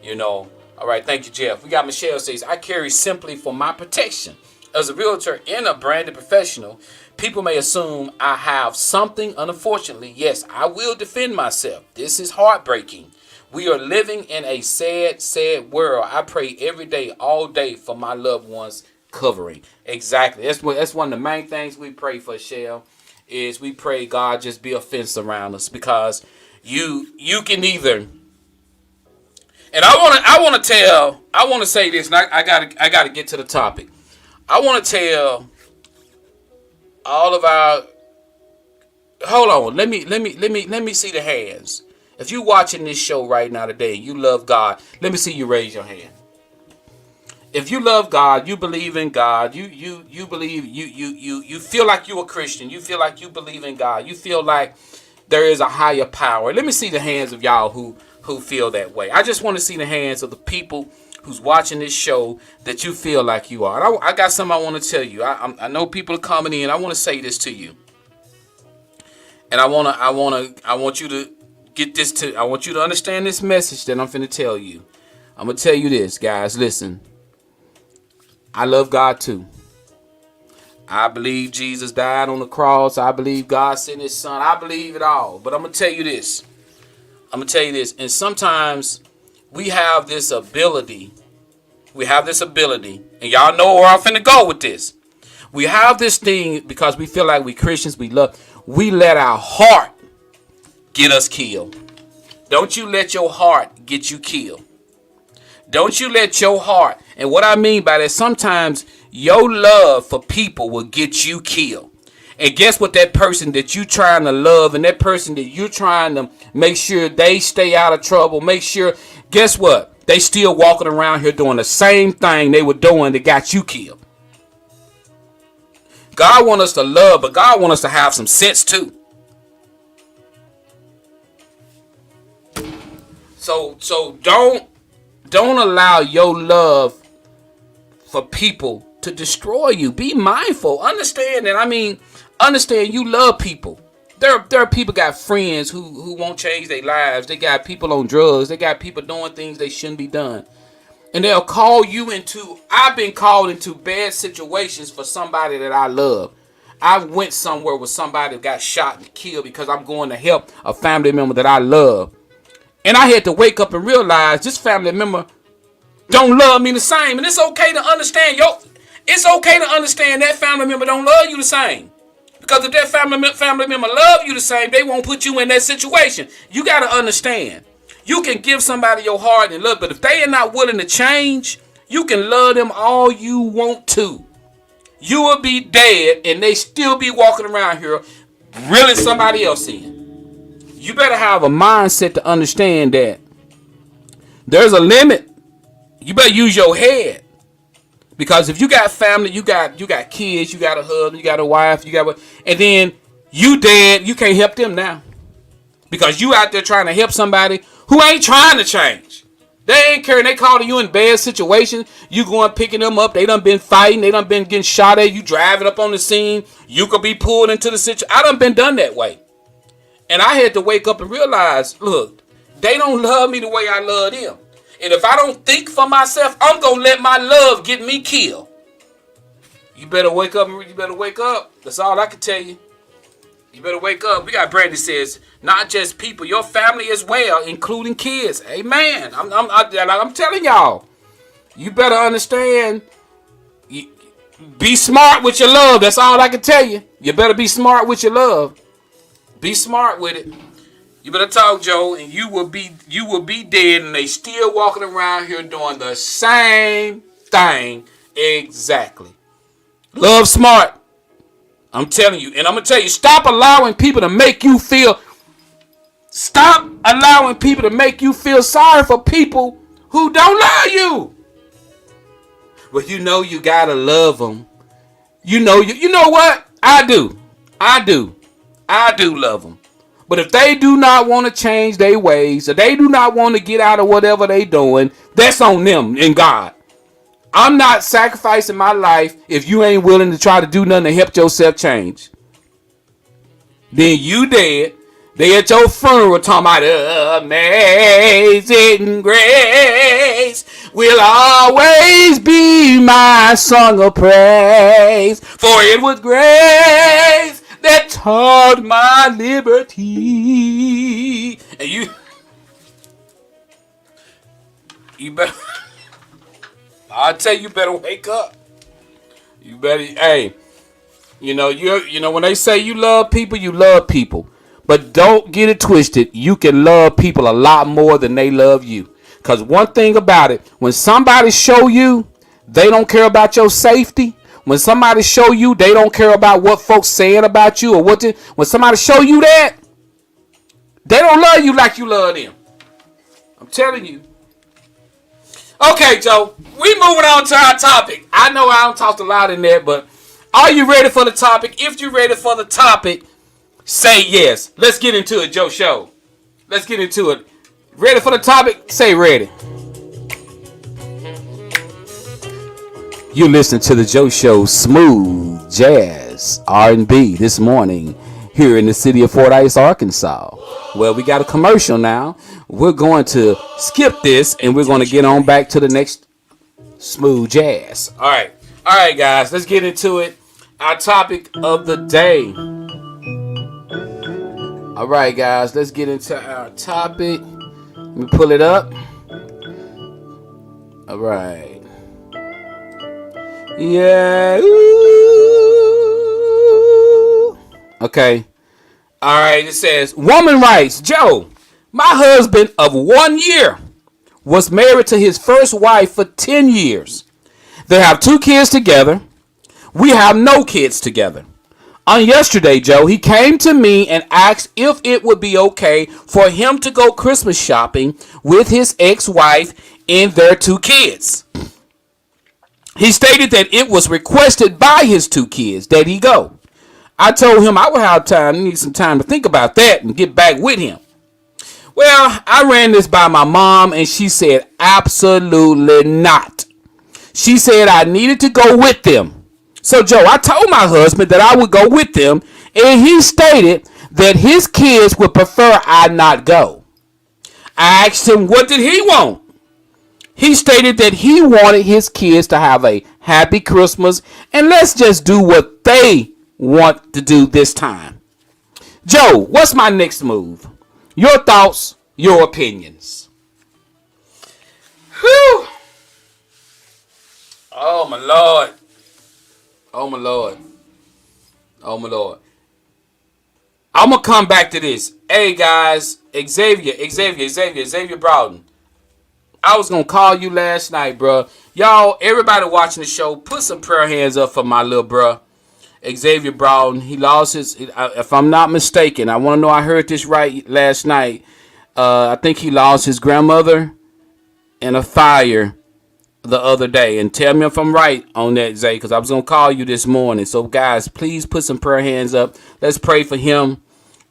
All right, thank you, Jeff. We got Michelle says, I carry simply for my protection. As a realtor and a branded professional, people may assume I have something. Unfortunately, yes, I will defend myself. This is heartbreaking. We are living in a sad, sad world. I pray every day, all day for my loved ones covering. Exactly. That's one of the main things we pray for, Shell, is we pray God just be a fence around us, because you can either. And I want to say this, and I gotta get to the topic. I want to tell all of our. Hold on. Let me see the hands. If you're watching this show right now today, you love God. Let me see you raise your hand. If you love God, you believe in God. You believe you feel like you're a Christian. You feel like you believe in God. You feel like there is a higher power. Let me see the hands of y'all who feel that way. I just want to see the hands of the people who's watching this show that you feel like you are. And I got something I want to tell you. I know people are coming in. I want to say this to you, and I want you to get this to. I want you to understand this message that I'm finna tell you. I'm gonna tell you this, guys. Listen, I love God too. I believe Jesus died on the cross. I believe God sent His Son. I believe it all. But I'm gonna tell you this. And sometimes we have this ability. And y'all know where I'm finna go with this. We have this thing because we feel like we Christians. We let our heart get us killed. Don't you let your heart get you killed. Don't you let your heart. And what I mean by that, sometimes Your love for people will get you killed. And guess what? That person that you trying to love and that person that you're trying to make sure they stay out of trouble, make sure, guess what? They still walking around here doing the same thing they were doing that got you killed. God wants us to love, but God wants us to have some sense too. So don't allow your love for people to destroy you. Be mindful. Understand that. Understand you love people. There are people got friends who won't change their lives. They got people on drugs. They got people doing things they shouldn't be done. And they'll call you into, I've been called into bad situations for somebody that I love. I went somewhere with somebody that got shot and killed because I'm going to help a family member that I love. And I had to wake up and realize this family member don't love me the same. And it's okay to understand, it's okay to understand that family member don't love you the same. Because if that family member love you the same, they won't put you in that situation. You got to understand. You can give somebody your heart and love, but if they are not willing to change, you can love them all you want to. You will be dead and they still be walking around here reeling somebody else in. You better have a mindset to understand that there's a limit. You better use your head. Because if you got family, you got kids, you got a husband, you got a wife, and then you dead, you can't help them now. Because you out there trying to help somebody who ain't trying to change. They ain't caring. They calling you in bad situations. You going picking them up. They done been fighting. They done been getting shot at. You driving up on the scene. You could be pulled into the situation. I done been done that way. And I had to wake up and realize, look, they don't love me the way I love them. And if I don't think for myself, I'm going to let my love get me killed. You better wake up. You better wake up. That's all I can tell you. You better wake up. We got Brandy says, not just people, your family as well, including kids. Amen. I'm telling y'all, you better understand. Be smart with your love. That's all I can tell you. You better be smart with your love. Be smart with it. You better talk, Joe, and you will be dead, and they still walking around here doing the same thing exactly. Love smart. I'm telling you, and I'm gonna tell you, stop allowing people to make you feel sorry for people who don't love you. Well, you gotta love them. You know what? I do love them. But if they do not want to change their ways, or they do not want to get out of whatever they doing, that's on them and God. I'm not sacrificing my life if you ain't willing to try to do nothing to help yourself change. Then you dead. They at your funeral talking about amazing grace will always be my song of praise. For it was grace that taught my liberty. And you better, I tell you better wake up. You better, when they say you love people. But don't get it twisted. You can love people a lot more than they love you. Because one thing about it, when somebody show you they don't care about your safety, when somebody show you they don't care about what folks saying about you, when somebody show you that, they don't love you like you love them. I'm telling you. Okay, Joe, we moving on to our topic. I know I don't talk a lot in there, but are you ready for the topic? If you're ready for the topic, say yes. Let's get into it, Joe Show. Let's get into it. Ready for the topic? Say ready. You listen to the Joe Show, smooth jazz R&B this morning here in the city of Fordyce, Arkansas. Well, we got a commercial now. We're going to skip this and we're going to get on back to the next smooth jazz. All right, guys, let's get into it. Our topic of the day. All right, guys, let's get into our topic. Let me pull it up. All right. Yeah. Ooh. Okay. All right. It says, woman writes, Joe, my husband of 1 year was married to his first wife for 10 years. They have 2 kids together. We have no kids together. On yesterday, Joe, he came to me and asked if it would be okay for him to go Christmas shopping with his ex-wife and their 2 kids. He stated that it was requested by his 2 kids that he go. I told him I would have time, need some time to think about that and get back with him. Well, I ran this by my mom and she said absolutely not. She said I needed to go with them. So, Joe, I told my husband that I would go with them, and he stated that his kids would prefer I not go. I asked him what did he want. He stated that he wanted his kids to have a happy Christmas, and let's just do what they want to do this time. Joe, what's my next move? Your thoughts, your opinions. Whew. Oh, my Lord. Oh, my Lord. Oh, my Lord. I'm going to come back to this. Hey, guys. Xavier Broughton. I was going to call you last night, bro. Y'all, everybody watching the show, put some prayer hands up for my little bro, Xavier Broughton. He lost his, if I'm not mistaken, I want to know I heard this right last night. I think he lost his grandmother in a fire the other day. And tell me if I'm right on that, Zay, because I was going to call you this morning. So, guys, please put some prayer hands up. Let's pray for him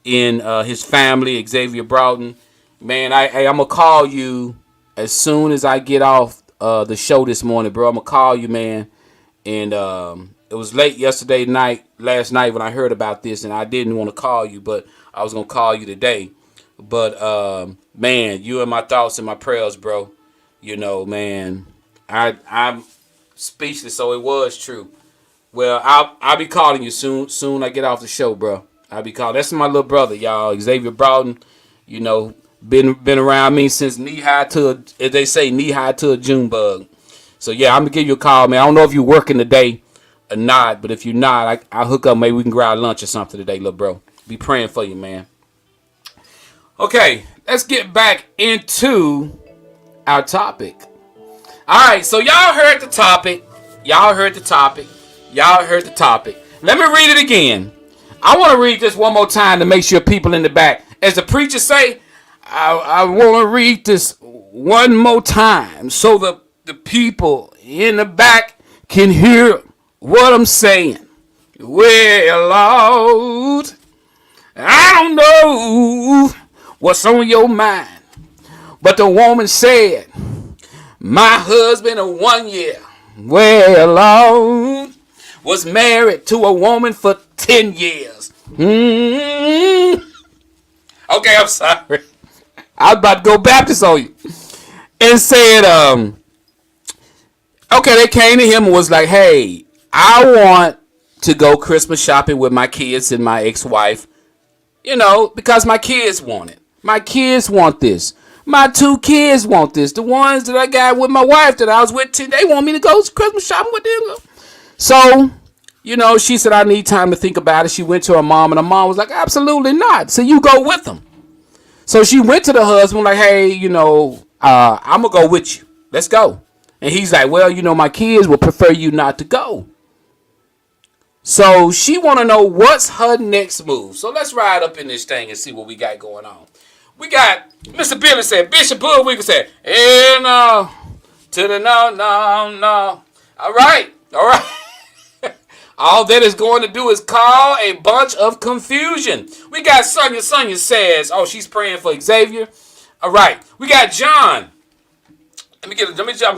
and his family, Xavier Broughton. Man, I'm going to call you as soon as I get off the show this morning, bro. I'm going to call you, man. And it was late last night when I heard about this, and I didn't want to call you, but I was going to call you today. But, man, you in my thoughts and my prayers, bro. You know, man, I'm speechless, so it was true. Well, I'll be calling you soon I get off the show, bro. I'll be calling. That's my little brother, y'all, Xavier Broughton. You know, been around me since knee high to a June bug. So, yeah, I'm going to give you a call, man. I don't know if you're working today or not, but if you're not, I'll hook up. Maybe we can grab lunch or something today, little bro. Be praying for you, man. Okay, let's get back into our topic. All right, so y'all heard the topic. Let me read it again. I want to read this one more time to make sure people in the back, as the preacher say, I want to read this one more time so the people in the back can hear what I'm saying. Well, Lord, I don't know what's on your mind, but the woman said, my husband of 1 year, well, Lord, was married to a woman for 10 years. Okay, I'm sorry. I was about to go Baptist on you. And said, okay, they came to him and was like, hey, I want to go Christmas shopping with my kids and my ex-wife, you know, because my kids want it. My kids want this. My 2 kids want this. The ones that I got with my wife that I was with, they want me to go Christmas shopping with them. So, you know, she said, I need time to think about it. She went to her mom, and her mom was like, absolutely not. So you go with them. So she went to the husband like, hey, you know, I'm going to go with you. Let's go. And he's like, well, you know, my kids would prefer you not to go. So she want to know what's her next move. So let's ride up in this thing and see what we got going on. We got Mr. Billy said, Bishop Bullwinkle said, hey, no, to the no. All right. All that is going to do is cause a bunch of confusion. We got Sonia. Sonia says, oh, she's praying for Xavier. All right. We got John. I'm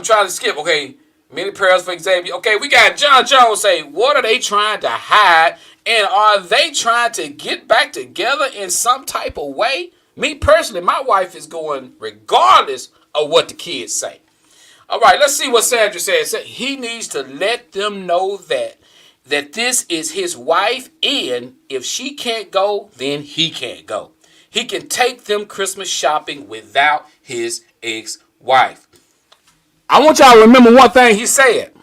trying to skip. Okay. Many prayers for Xavier. Okay. We got John Jones say, what are they trying to hide? And are they trying to get back together in some type of way? Me personally, my wife is going regardless of what the kids say. All right. Let's see what Sandra says. He needs to let them know that this is his wife, and if she can't go, then he can't go. He can take them Christmas shopping without his ex-wife. I want y'all to remember one thing he said.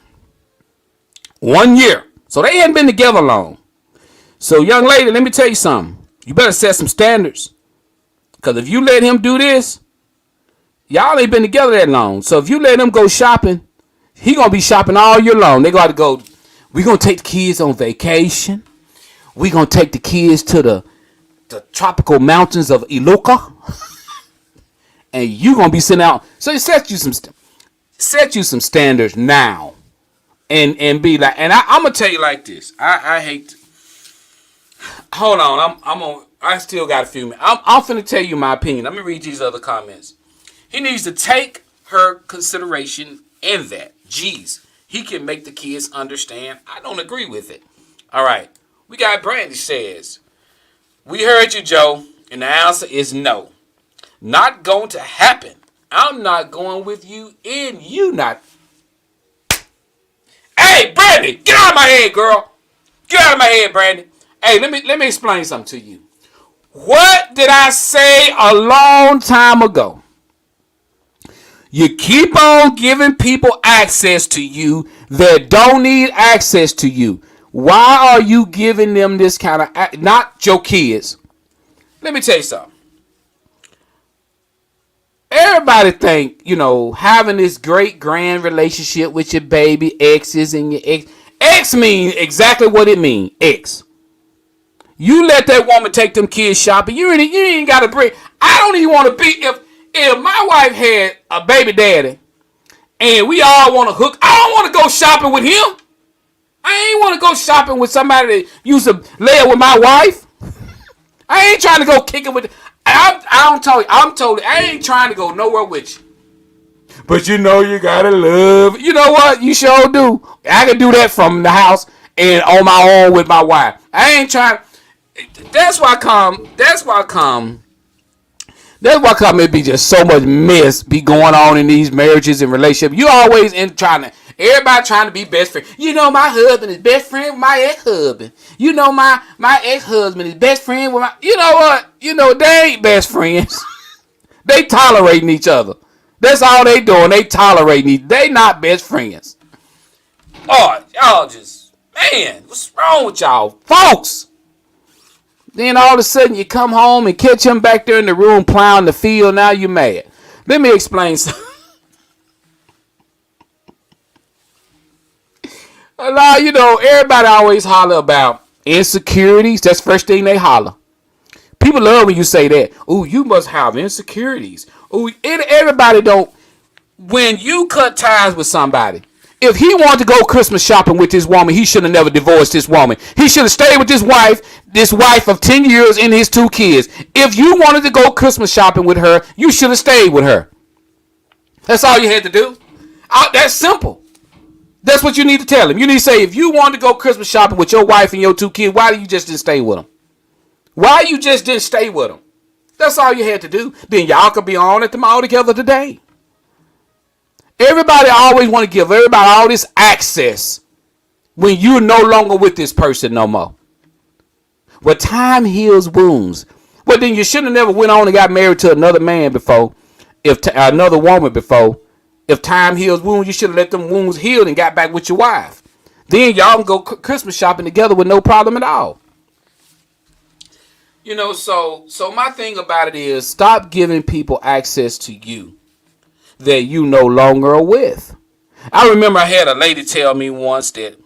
1 year. So they hadn't been together long. So, young lady, let me tell you something. You better set some standards. Because if you let him do this, y'all ain't been together that long. So if you let him go shopping, He gonna be shopping all year long. They got to go. We gonna take the kids on vacation. We gonna take the kids to the tropical mountains of Iluka, and you gonna be sitting out. So it set you some standards now, and be like. And I'm gonna tell you like this. I hate. Hold on. I still got a few minutes. I'm finna tell you my opinion. Let me read these other comments. He needs to take her consideration in that. Jeez, he can make the kids understand. I don't agree with it. All right. We got Brandy says, we heard you, Joe, and the answer is no. Not going to happen. I'm not going with you, and you not. Hey, Brandy, get out of my head, girl. Get out of my head, Brandy. Hey, let me explain something to you. What did I say a long time ago? You keep on giving people access to you that don't need access to you. Why are you giving them this kind of, not your kids? Let me tell you something. Everybody think, having this great grand relationship with your baby exes and your ex. Ex means exactly what it means. Ex. You let that woman take them kids shopping. You ain't got to bring. I don't even want to be, if my wife had a baby daddy and we all want to hook, I don't want to go shopping with him. I ain't want to go shopping with somebody that used to lay it with my wife. I ain't trying to go kick it with. I'm totally. I ain't trying to go nowhere with you. But you gotta love. You know what? You sure do. I can do that from the house and on my own with my wife. I ain't trying. That's why it be just so much mess be going on in these marriages and relationships. You always everybody trying to be best friend. My husband is best friend with my ex-husband. My ex-husband is best friend with my. You know what? They ain't best friends. They tolerating each other. That's all they doing. They tolerating each. They not best friends. Oh, y'all just, man, what's wrong with y'all folks? Then all of a sudden you come home and catch him back there in the room plowing the field. Now you mad. Let me explain something. Everybody always holler about insecurities. That's the first thing they holler. People love when you say that. Ooh, you must have insecurities. Ooh, everybody don't. When you cut ties with somebody, if he wanted to go Christmas shopping with this woman, he should have never divorced this woman. He should have stayed with this wife of 10 years and his 2 kids. If you wanted to go Christmas shopping with her, you should have stayed with her. That's all you had to do. That's simple. That's what you need to tell him. You need to say, if you wanted to go Christmas shopping with your wife and your 2 kids, why you just didn't stay with them? Why you just didn't stay with them? That's all you had to do. Then y'all could be on at the mall together today. Everybody always want to give everybody all this access when you're no longer with this person no more. Well, time heals wounds. Well, then you should have never went on and got married to another man before, another woman before. If time heals wounds, you should have let them wounds heal and got back with your wife. Then y'all can go Christmas shopping together with no problem at all. So my thing about it is stop giving people access to you that you no longer are with. I remember I had a lady tell me once that,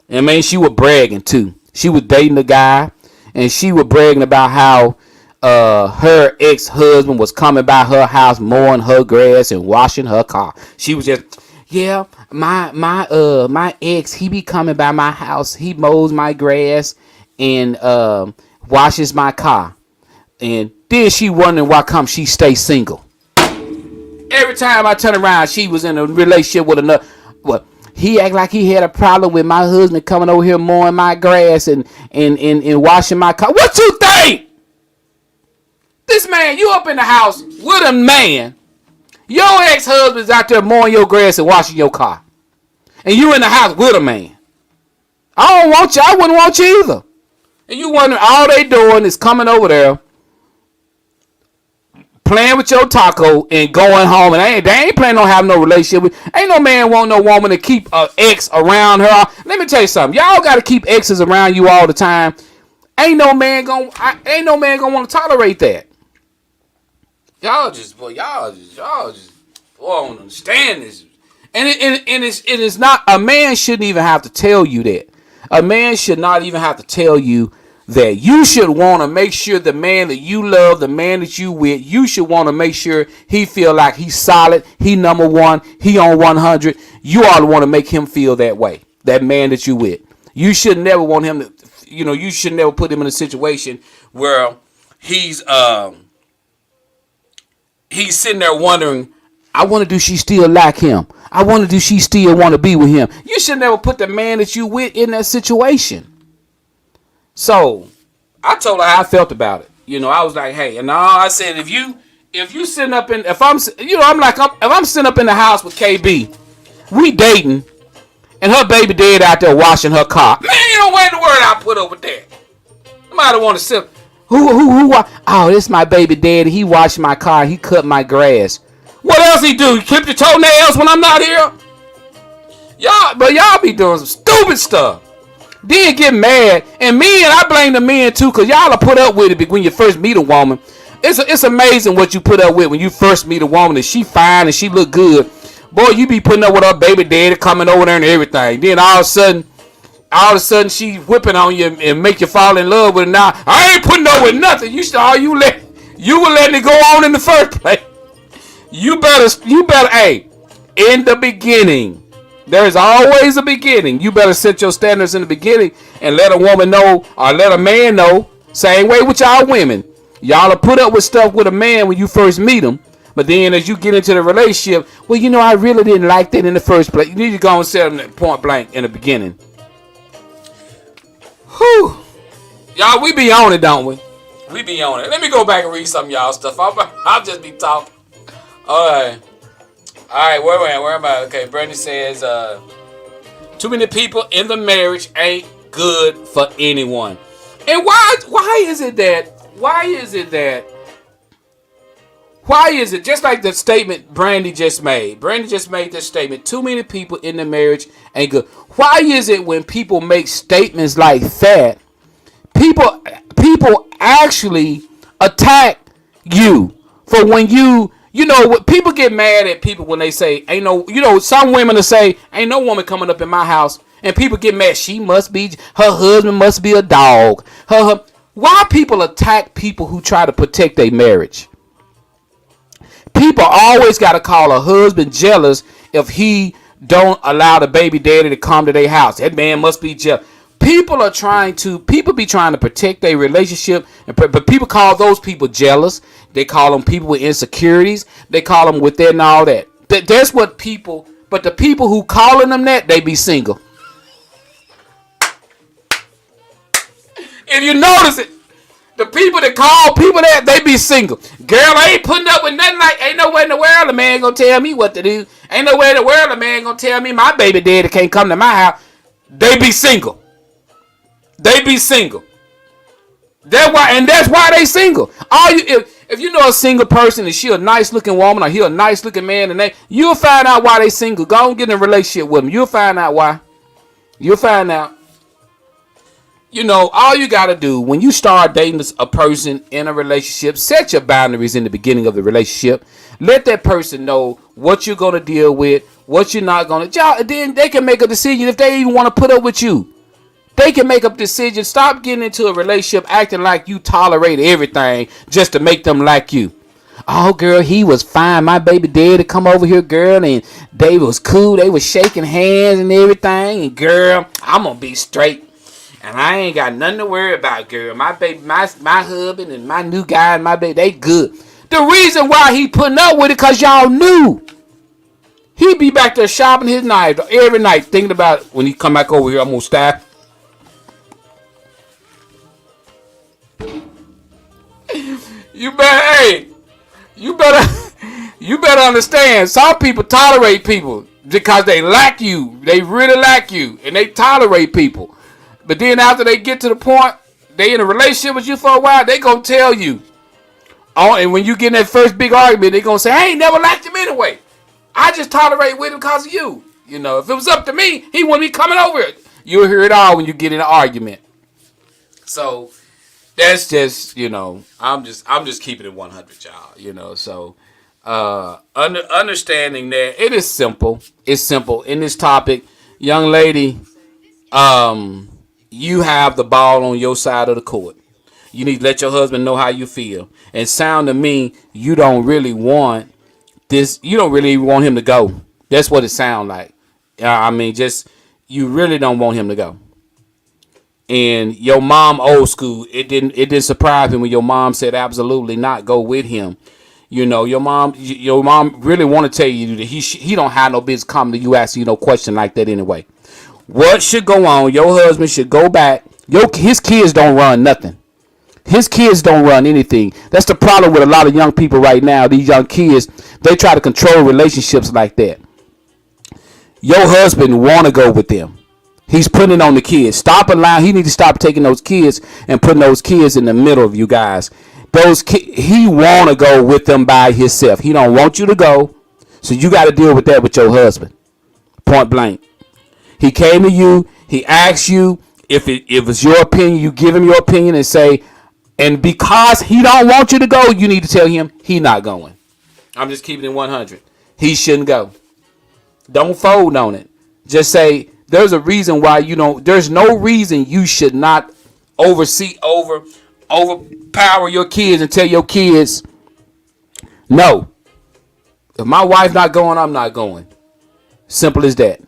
and man, she was bragging too. She was dating a guy, and she was bragging about how her ex-husband was coming by her house, mowing her grass and washing her car. She was just, yeah, my ex, he be coming by my house. He mows my grass and washes my car. And then she wondering why come she stay single. Every time I turn around, she was in a relationship with another. Well, he act like he had a problem with my husband coming over here mowing my grass and washing my car. What you think? This man, you up in the house with a man. Your ex-husband's out there mowing your grass and washing your car. And you in the house with a man. I don't want you. I wouldn't want you either. And you wondering all they doing is coming over there, playing with your taco and going home, and they ain't planning on having no relationship with. Ain't no man want no woman to keep an ex around her. Let me tell you something. Y'all got to keep exes around you all the time. Ain't no man gonna want to tolerate that. Y'all just, boy, I don't understand this. And it is not, a man shouldn't even have to tell you that. A man should not even have to tell you that. You should want to make sure the man that you love, the man that you with, you should want to make sure he feel like he's solid, he number one, he on 100. You ought to want to make him feel that way, that man that you with. You should never want him to, you should never put him in a situation where he's sitting there wondering, I wonder, do she still like him? I wonder, do she still want to be with him? You should never put the man that you with in that situation. So I told her how I felt about it. I was like, hey, and I said, if you sitting up in, if I'm sitting up in the house with KB, we dating, and her baby dad out there washing her car. Man, you don't wait the word I put over there. Somebody want to sit. Who? Oh, this my baby daddy. He washed my car. He cut my grass. What else he do? He clip your toenails when I'm not here? Y'all be doing some stupid stuff. Then get mad. And I blame the men too, because y'all will put up with it when you first meet a woman. It's amazing what you put up with when you first meet a woman and she fine and she look good. Boy, you be putting up with her baby daddy coming over there and everything. Then all of a sudden she whipping on you and make you fall in love with her. Now, I ain't putting up with nothing. You were letting it go on in the first place. You better, hey, in the beginning, there is always a beginning. You better set your standards in the beginning and let a woman know, or let a man know, same way with y'all women. Y'all will put up with stuff with a man when you first meet him. But then as you get into the relationship, well, I really didn't like that in the first place. You need to go and set them point blank in the beginning. Whew. Y'all, we be on it, don't we? We be on it. Let me go back and read some of y'all stuff. I'll just be talking. All right, where am I? Okay, Brandon says, too many people in the marriage ain't good for anyone. And why is it just like the statement Brandy just made? Brandy just made this statement. Too many people in the marriage ain't good. Why is it when people make statements like that, people actually attack you for when what people get mad at people when they say, ain't no, some women will say, ain't no woman coming up in my house, and people get mad. She must be, her husband must be a dog. Why people attack people who try to protect their marriage? People always got to call a husband jealous if he don't allow the baby daddy to come to their house. That man must be jealous. People be trying to protect their relationship, but people call those people jealous. They call them people with insecurities. They call them with that and all that. That's what people, but the people who calling them that, they be single. If you notice it, the people that call people that, they be single. Girl, I ain't putting up with nothing like, ain't no way in the world a man gonna tell me what to do. Ain't no way in the world a man gonna tell me my baby daddy can't come to my house. They be single. They be single. That's why they single. If you know a single person and she a nice looking woman or he a nice looking man, and you'll find out why they single. Go and get in a relationship with them. You'll find out why. You'll find out. All you got to do when you start dating a person in a relationship, set your boundaries in the beginning of the relationship. Let that person know what you're going to deal with, what you're not going to. Then they can make a decision if they even want to put up with you. They can make a decision. Stop getting into a relationship acting like you tolerate everything just to make them like you. Oh, girl, he was fine. My baby daddy come over here, girl, and they was cool. They was shaking hands and everything. And, girl, I'm going to be straight. And I ain't got nothing to worry about, girl. My baby, my husband and my new guy and my baby, they good. The reason why he putting up with it, because y'all knew. He be back there shopping his knife every night, thinking about when he come back over here, I'm going to stab. You better understand. Some people tolerate people because they like you. They really like you, and they tolerate people. But then after they get to the point, they in a relationship with you for a while, they gonna tell you. Oh, and when you get in that first big argument, they gonna say, I ain't never liked him anyway. I just tolerate with him because of you. If it was up to me, he wouldn't be coming over it. You'll hear it all when you get in an argument. So that's just, I'm just keeping it 100, y'all. So Understanding that it is simple. It's simple. In this topic, young lady, you have the ball on your side of the court. You need to let your husband know how you feel. And sound to me, you don't really want this. You don't really want him to go. That's what it sounds like. I mean, just you really don't want him to go. And your mom, old school, it didn't surprise me when your mom said absolutely not, go with him. You know, your mom really want to tell you that he don't have no business coming to you asking you no question like that anyway. What should go on? Your husband should go back. His kids don't run nothing. His kids don't run anything. That's the problem with a lot of young people right now. These young kids, they try to control relationships like that. Your husband want to go with them. He's putting it on the kids. Stop allowing. He need to stop taking those kids and putting those kids in the middle of you guys. He want to go with them by himself. He don't want you to go. So you got to deal with that with your husband. Point blank. He came to you. He asked you if it's your opinion. You give him your opinion and say, and because he don't want you to go, you need to tell him he not going. I'm just keeping it 100. He shouldn't go. Don't fold on it. Just say there's a reason why you don't. There's no reason you should not overpower your kids and tell your kids, no. If my wife not going, I'm not going. Simple as that.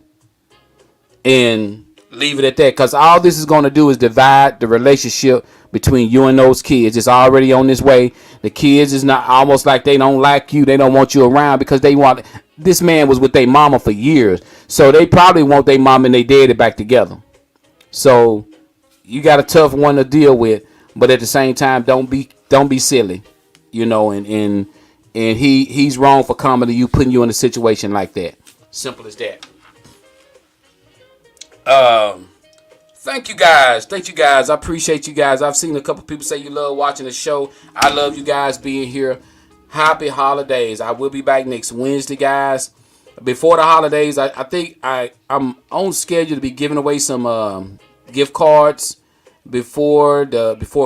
And leave it at that, because all this is going to do is divide the relationship between you and those kids. It's already on this way. The kids is not almost like they don't like you. They don't want you around because they want. This man was with their mama for years, so they probably want their mom and their daddy back together. So you got a tough one to deal with, but at the same time, don't be silly, you know. And he's wrong for coming to you, putting you in a situation like that. Simple as that. Thank you guys. I appreciate you guys. I've seen a couple people say you love watching the show. I love you guys being here. Happy holidays. I will be back next Wednesday, guys. Before the holidays, I think I'm on schedule to be giving away some gift cards before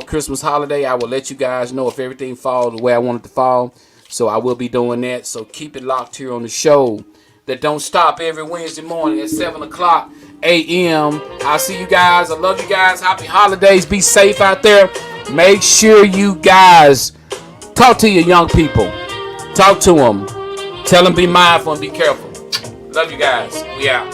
Christmas holiday. I will let you guys know if everything falls the way I want it to fall. So I will be doing that. So keep it locked here on the show that don't stop every Wednesday morning at 7 o'clock a.m. I'll see you guys. I love you guys. Happy holidays. Be safe out there. Make sure you guys talk to your young people. Talk to them. Tell them be mindful and be careful. Love you guys. We out.